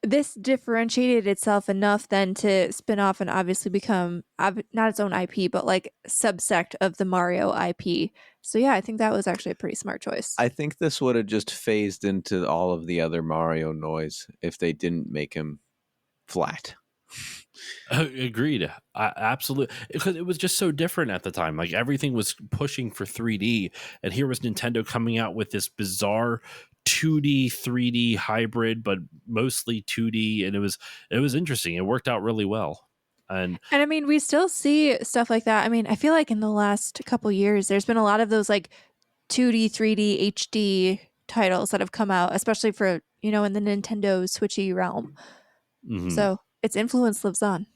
this differentiated itself enough then to spin off and obviously become not its own IP, but like subsect of the Mario IP. So yeah, I think that was actually a pretty smart choice. I think this would have just phased into all of the other Mario noise if they didn't make him flat. Agreed. Absolutely. Because it was just so different at the time. Like everything was pushing for 3D, and here was Nintendo coming out with this bizarre 2D 3D hybrid, but mostly 2D, and it was interesting. It worked out really well. And I mean, we still see stuff like that. I mean, I feel like in the last couple years, there's been a lot of those like 2D, 3D, HD titles that have come out, especially for, in the Nintendo Switchy realm. So its influence lives on.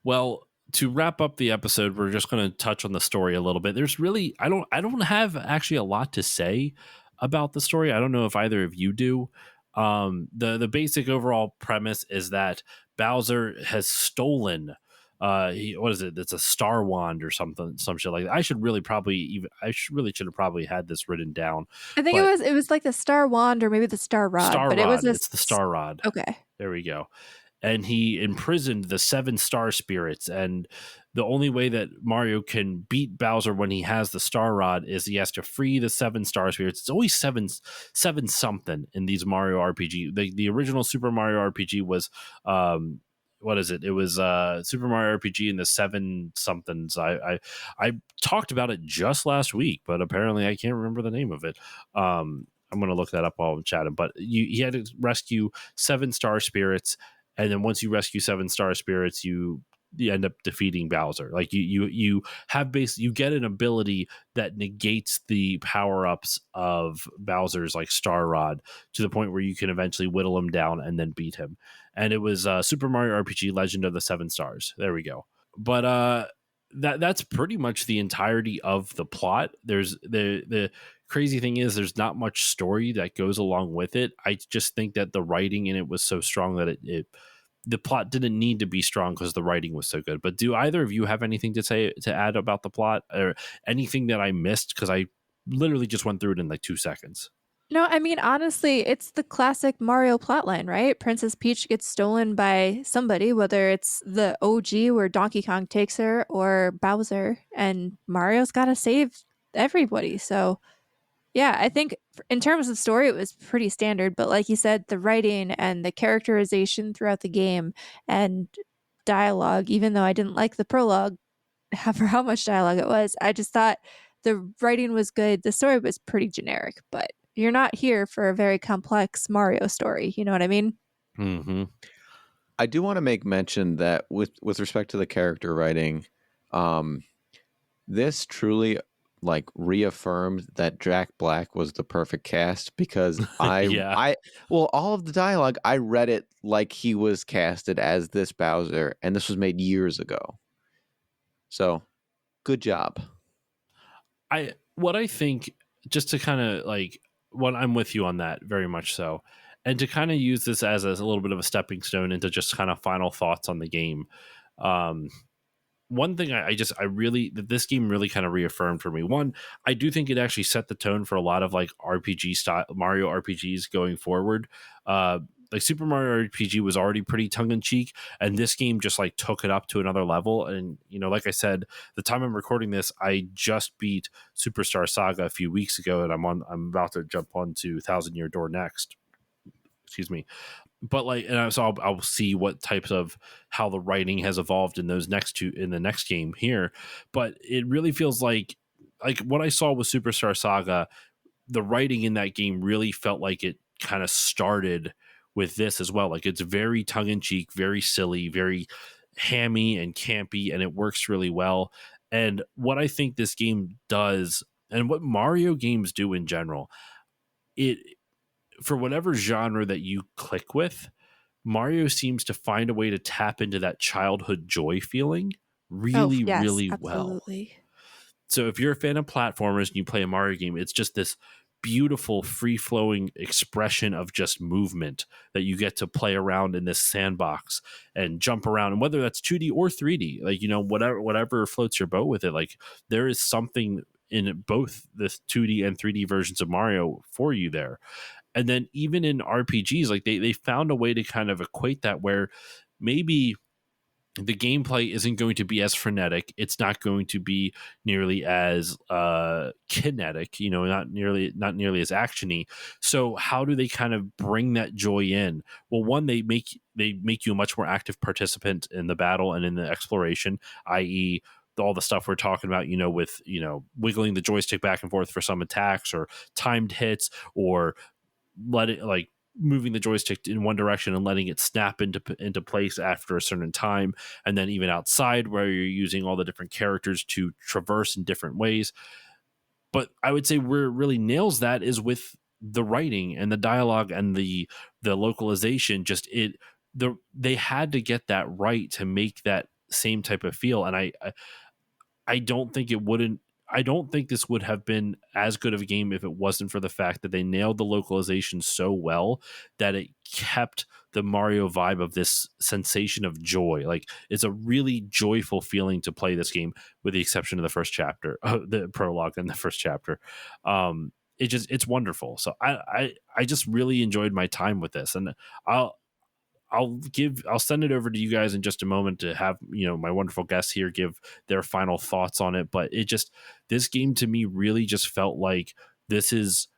Well, to wrap up the episode, we're just going to touch on the story a little bit. There's really I don't have actually a lot to say about the story. I don't know if either of you do. The basic overall premise is that Bowser has stolen what is it? It's a star wand or something, some shit like that. I should really should have probably had this written down. I think But it was like the Star Wand or maybe the Star Rod, Star but it was Rod. It's the Star Rod. Okay. There we go. And he imprisoned the 7 star spirits. And the only way that Mario can beat Bowser when he has the Star Rod is he has to free the 7 star spirits. It's always seven something in these Mario RPG. The original Super Mario RPG was what is it? It was Super Mario RPG and the 7 somethings. I talked about it just last week, but apparently I can't remember the name of it. I'm going to look that up while I'm chatting. But he had to rescue 7 star spirits, and then once you rescue 7 star spirits, you end up defeating Bowser. Like you get an ability that negates the power ups of Bowser's like Star Rod to the point where you can eventually whittle him down and then beat him. And it was Super Mario RPG Legend of the 7 Stars. There we go. But that's pretty much the entirety of the plot. There's the crazy thing is there's not much story that goes along with it. I just think that the writing in it was so strong that the plot didn't need to be strong because the writing was so good. But do either of you have anything to add about the plot or anything that I missed? Because I literally just went through it in like 2 seconds. No, I mean, honestly, it's the classic Mario plotline, right? Princess Peach gets stolen by somebody, whether it's the OG where Donkey Kong takes her or Bowser, and Mario's got to save everybody. So, yeah, I think in terms of story, it was pretty standard. But like you said, the writing and the characterization throughout the game and dialogue, even though I didn't like the prologue for how much dialogue it was, I just thought the writing was good. The story was pretty generic, but you're not here for a very complex Mario story. You know what I mean? Mm-hmm. I do want to make mention that with respect to the character writing, this truly like reaffirmed that Jack Black was the perfect cast because all of the dialogue, I read it like he was casted as this Bowser, and this was made years ago. So good job. What I think, just to kind of like, what I'm with you on that very much so, and to kind of use this as a little bit of a stepping stone into just kind of final thoughts on the game. One thing this game really kind of reaffirmed for me. One, I do think it actually set the tone for a lot of like RPG style Mario RPGs going forward. Like Super Mario RPG was already pretty tongue in cheek, and this game just like took it up to another level. And like I said, the time I'm recording this, I just beat Superstar Saga a few weeks ago, and I'm about to jump onto Thousand Year Door next. Excuse me. But like, and so I'll see what types of how the writing has evolved in those in the next game here. But it really feels like what I saw with Superstar Saga, the writing in that game really felt like it kind of started with this as well. Like it's very tongue in cheek, very silly, very hammy and campy, and it works really well. And what I think this game does, and what Mario games do in general, it for whatever genre that you click with, Mario seems to find a way to tap into that childhood joy feeling Oh, really, yes, really well. absolutely. So if you're a fan of platformers and you play a Mario game, it's just this beautiful, free flowing expression of just movement that you get to play around in this sandbox and jump around. And whether that's 2D or 3D, like, whatever floats your boat with it, like there is something in both the 2D and 3D versions of Mario for you there. And then even in RPGs, like they found a way to kind of equate that where maybe the gameplay isn't going to be as frenetic. It's not going to be nearly as kinetic, not nearly as actiony. So how do they kind of bring that joy in? Well, one, they make you a much more active participant in the battle and in the exploration, i.e., all the stuff we're talking about, with wiggling the joystick back and forth for some attacks or timed hits, or let it like moving the joystick in one direction and letting it snap into place after a certain time. And then even outside, where you're using all the different characters to traverse in different ways. But I would say where it really nails that is with the writing and the dialogue and the localization. They had to get that right to make that same type of feel. And I don't think it wouldn't. I don't think this would have been as good of a game if it wasn't for the fact that they nailed the localization so well that it kept the Mario vibe of this sensation of joy. Like, it's a really joyful feeling to play this game, with the exception of the first chapter, the prologue and the first chapter. It's wonderful. So I just really enjoyed my time with this, and I'll I'll send it over to you guys in just a moment to have, my wonderful guests here give their final thoughts on it. But this game to me really just felt like this is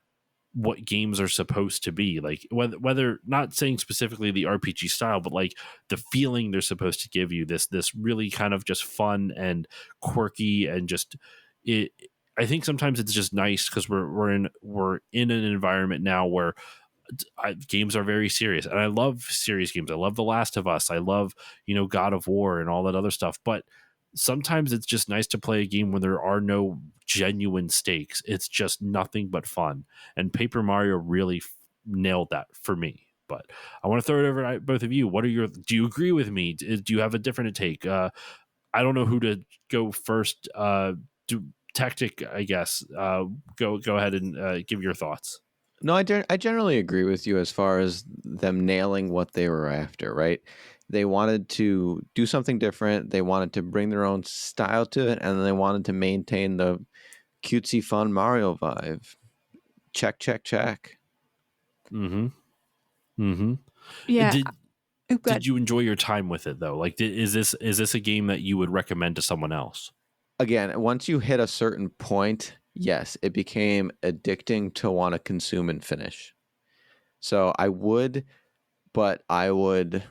what games are supposed to be. Like, whether not saying specifically the RPG style, but like the feeling they're supposed to give you, this really kind of just fun and quirky, and just it. I think sometimes it's just nice because we're in an environment now where games are very serious, and I love serious games. I love The Last of Us. I love, God of War and all that other stuff. But sometimes it's just nice to play a game where there are no genuine stakes. It's just nothing but fun. And Paper Mario really nailed that for me. But I want to throw it over to both of you. Do you agree with me? Do you have a different take? I don't know who to go first. Tactic, I guess. Go ahead and give your thoughts. No, I generally agree with you as far as them nailing what they were after, right? They wanted to do something different. They wanted to bring their own style to it, and they wanted to maintain the cutesy, fun Mario vibe. Check, check, check. Mm-hmm. Mm-hmm. Yeah. Did Oh, did good. you enjoy your time with it though? Like, is this a game that you would recommend to someone else? Again, once you hit a certain point, yes, it became addicting to want to consume and finish. So but I would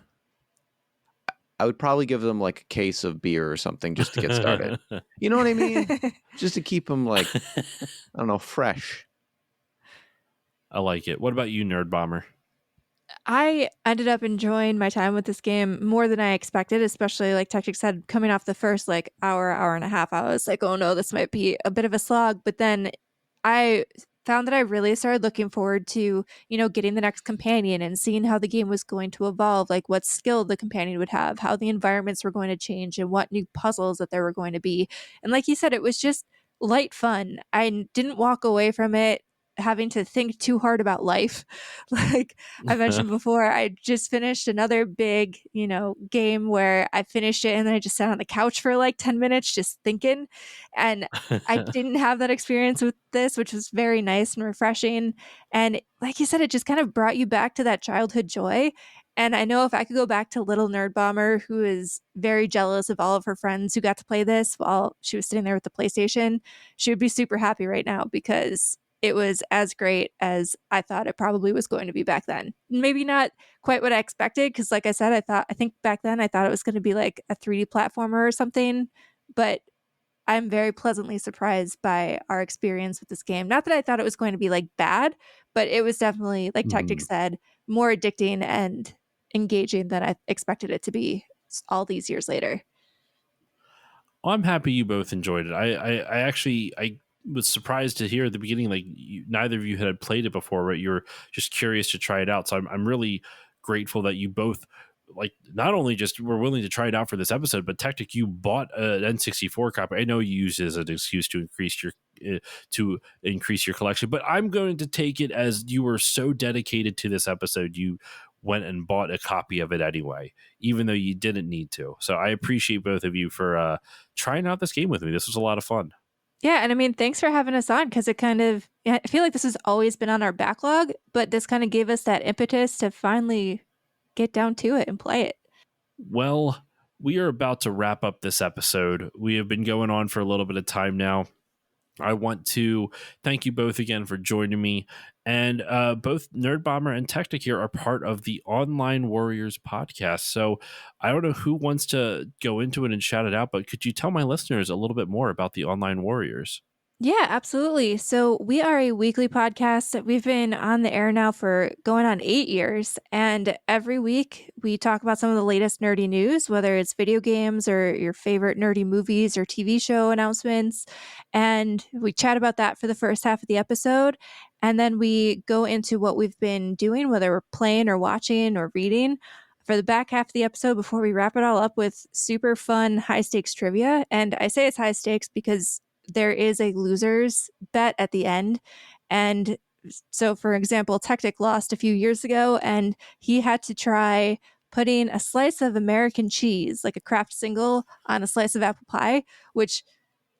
probably give them like a case of beer or something just to get started. You know what I mean? Just to keep them like, I don't know, fresh. I like it. What about you, Nerd Bomber? I ended up enjoying my time with this game more than I expected, especially like Tactic said, coming off the first like hour and a half, I was like, oh no, this might be a bit of a slog. But then I found that I really started looking forward to, getting the next companion and seeing how the game was going to evolve, like what skill the companion would have, how the environments were going to change, and what new puzzles that there were going to be. And like you said, it was just light fun. I didn't walk away from it having to think too hard about life. Like I mentioned before, I just finished another big, game where I finished it and then I just sat on the couch for like 10 minutes just thinking. And I didn't have that experience with this, which was very nice and refreshing. And like you said, it just kind of brought you back to that childhood joy. And I know if I could go back to little Nerd Bomber, who is very jealous of all of her friends who got to play this while she was sitting there with the PlayStation, she would be super happy right now because it was as great as I thought it probably was going to be back then. Maybe not quite what I expected, because like I said, I think back then I thought it was going to be like a 3D platformer or something, but I'm very pleasantly surprised by our experience with this game. Not that I thought it was going to be like bad, but it was definitely, like Tactic Mhm. said, more addicting and engaging than I expected it to be all these years later. Well, I'm happy you both enjoyed it. I actually was surprised to hear at the beginning like neither of you had played it before, right? You're just curious to try it out. So I'm really grateful that you both like not only just were willing to try it out for this episode, but Tactic, you bought an N64 copy. I know you used it as an excuse to increase your collection, but I'm going to take it as you were so dedicated to this episode, you went and bought a copy of it anyway, even though you didn't need to. So I appreciate both of you for trying out this game with me. This was a lot of fun. Yeah, and I mean, thanks for having us on because it kind of, I feel like this has always been on our backlog, but this kind of gave us that impetus to finally get down to it and play it. Well, we are about to wrap up this episode. We have been going on for a little bit of time now. I want to thank you both again for joining me. And both Nerdbomber and Techtic here are part of the Online Warriors podcast. So I don't know who wants to go into it and shout it out, but could you tell my listeners a little bit more about the Online Warriors? Yeah, absolutely. So we are a weekly podcast. We've been on the air now for going on 8 years. And every week we talk about some of the latest nerdy news, whether it's video games or your favorite nerdy movies or TV show announcements. And we chat about that for the first half of the episode. And then we go into what we've been doing, whether we're playing or watching or reading for the back half of the episode before we wrap it all up with super fun high stakes trivia. And I say it's high stakes because there is a loser's bet at the end. And so, for example, Tactic lost a few years ago and he had to try putting a slice of American cheese, like a Kraft single, on a slice of apple pie, which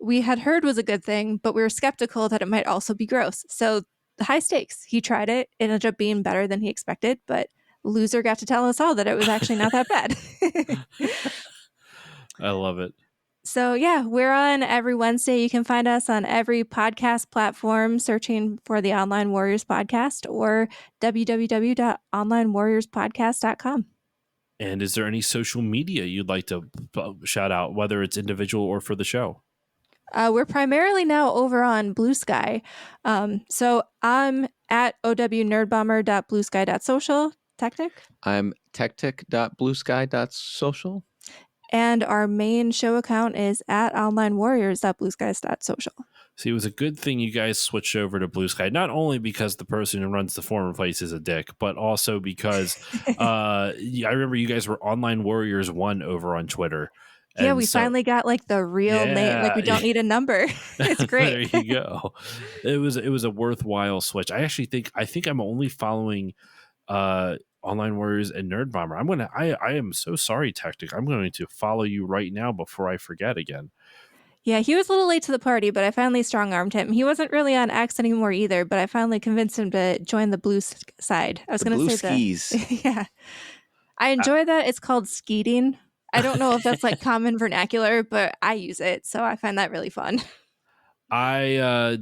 we had heard was a good thing, but we were skeptical that it might also be gross. So, the high stakes, he tried it. It ended up being better than he expected, but loser got to tell us all that it was actually not that bad. I love it. So, yeah, we're on every Wednesday. You can find us on every podcast platform searching for the Online Warriors podcast or www.onlinewarriorspodcast.com. And is there any social media you'd like to shout out, whether it's individual or for the show? We're primarily now over on Blue Sky. So I'm at ownerdbomber.bluesky.social. Tactic? I'm tectic.bluesky.social. And our main show account is at onlinewarriors.bluesky.social. See, it was a good thing you guys switched over to Blue Sky, not only because the person who runs the forum place is a dick, but also because I remember you guys were Online Warriors 1 over on Twitter. Yeah, we finally got like the real name. Like we don't need a number. It's great. There you go. It was a worthwhile switch. I think I'm only following Online Warriors and Nerdbomber. I am so sorry, Tactic. I'm going to follow you right now before I forget again. Yeah, he was a little late to the party, but I finally strong-armed him. He wasn't really on X anymore either, but I finally convinced him to join the blue side. I was going to say skis. Yeah. I enjoy that. It's called skeeting. I don't know if that's like common vernacular, but I use it, so I find that really fun. I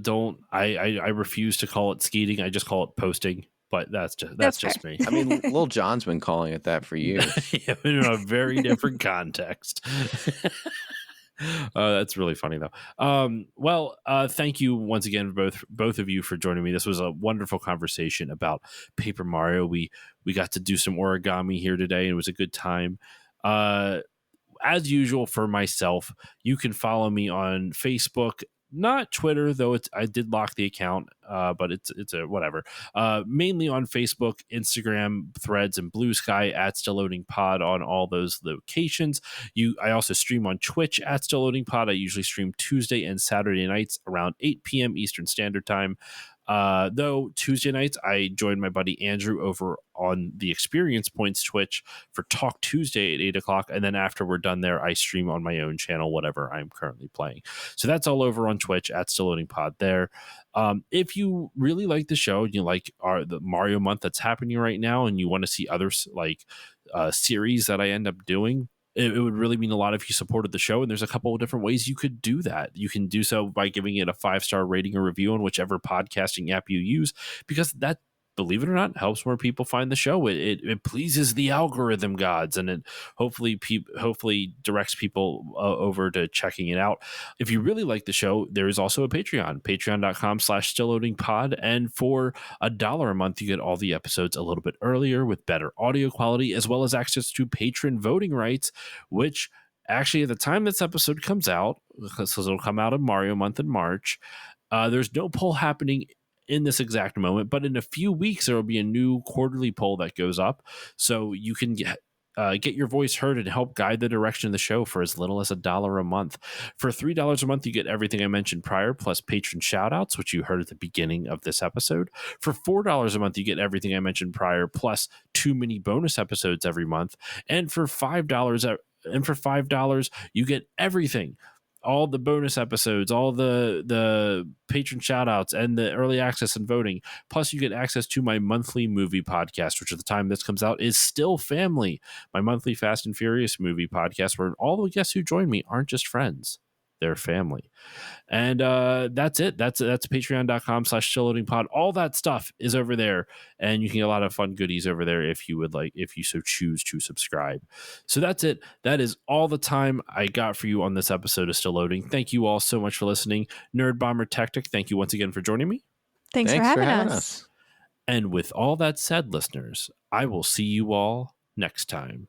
refuse to call it skeeting. I just call it posting. But that's just me. I mean, Lil Jon's been calling it that for years. Yeah, in a very different context. That's really funny though. Thank you once again, both of you, for joining me. This was a wonderful conversation about Paper Mario. We got to do some origami here today, and it was a good time. As usual, for myself, you can follow me on Facebook. Not Twitter, though. I did lock the account, but it's a whatever. Mainly on Facebook, Instagram, Threads, and Blue Sky at Still Loading Pod on all those locations. I also stream on Twitch at Still Loading Pod. I usually stream Tuesday and Saturday nights around 8 p.m. Eastern Standard Time. Though Tuesday nights, I joined my buddy Andrew over on the Experience Points Twitch for Talk Tuesday at 8 o'clock. And then after we're done there, I stream on my own channel, whatever I'm currently playing. So that's all over on Twitch at Still Loading Pod there. If you really like the show and you like the Mario month that's happening right now, and you want to see others like series that I end up doing, it would really mean a lot if you supported the show. And there's a couple of different ways you could do that. You can do so by giving it a 5-star rating or review on whichever podcasting app you use, because that, believe it or not, helps more people find the show. It pleases the algorithm gods, and it hopefully directs people over to checking it out. If you really like the show, there is also a Patreon, patreon.com/stillloadingpod. And for $1 a month, you get all the episodes a little bit earlier with better audio quality, as well as access to patron voting rights, which Actually, at the time this episode comes out, because it'll come out in Mario month in March, there's no poll happening in this exact moment, but in a few weeks there will be a new quarterly poll that goes up, so you can get your voice heard and help guide the direction of the show for as little as $1 a month. For $3 a month, you get everything I mentioned prior, plus patron shoutouts, which you heard at the beginning of this episode. For $4 a month, you get everything I mentioned prior, plus 2 mini bonus episodes every month. And for $5, you get everything. All the bonus episodes, all the patron shoutouts, and the early access and voting. Plus, you get access to my monthly movie podcast, which at the time this comes out is still family. My monthly Fast and Furious movie podcast, where all the guests who join me aren't just friends, they're family. And that's it. That's patreon.com/stillloadingpod. All that stuff is over there, and you can get a lot of fun goodies over there if you would like, if you so choose to subscribe. So that's it. That is all the time I got for you on this episode of Still Loading. Thank you all so much for listening. Nerdbomber Techtic, thank you once again for joining me. Thanks for having us. And with all that said, listeners, I will see you all next time.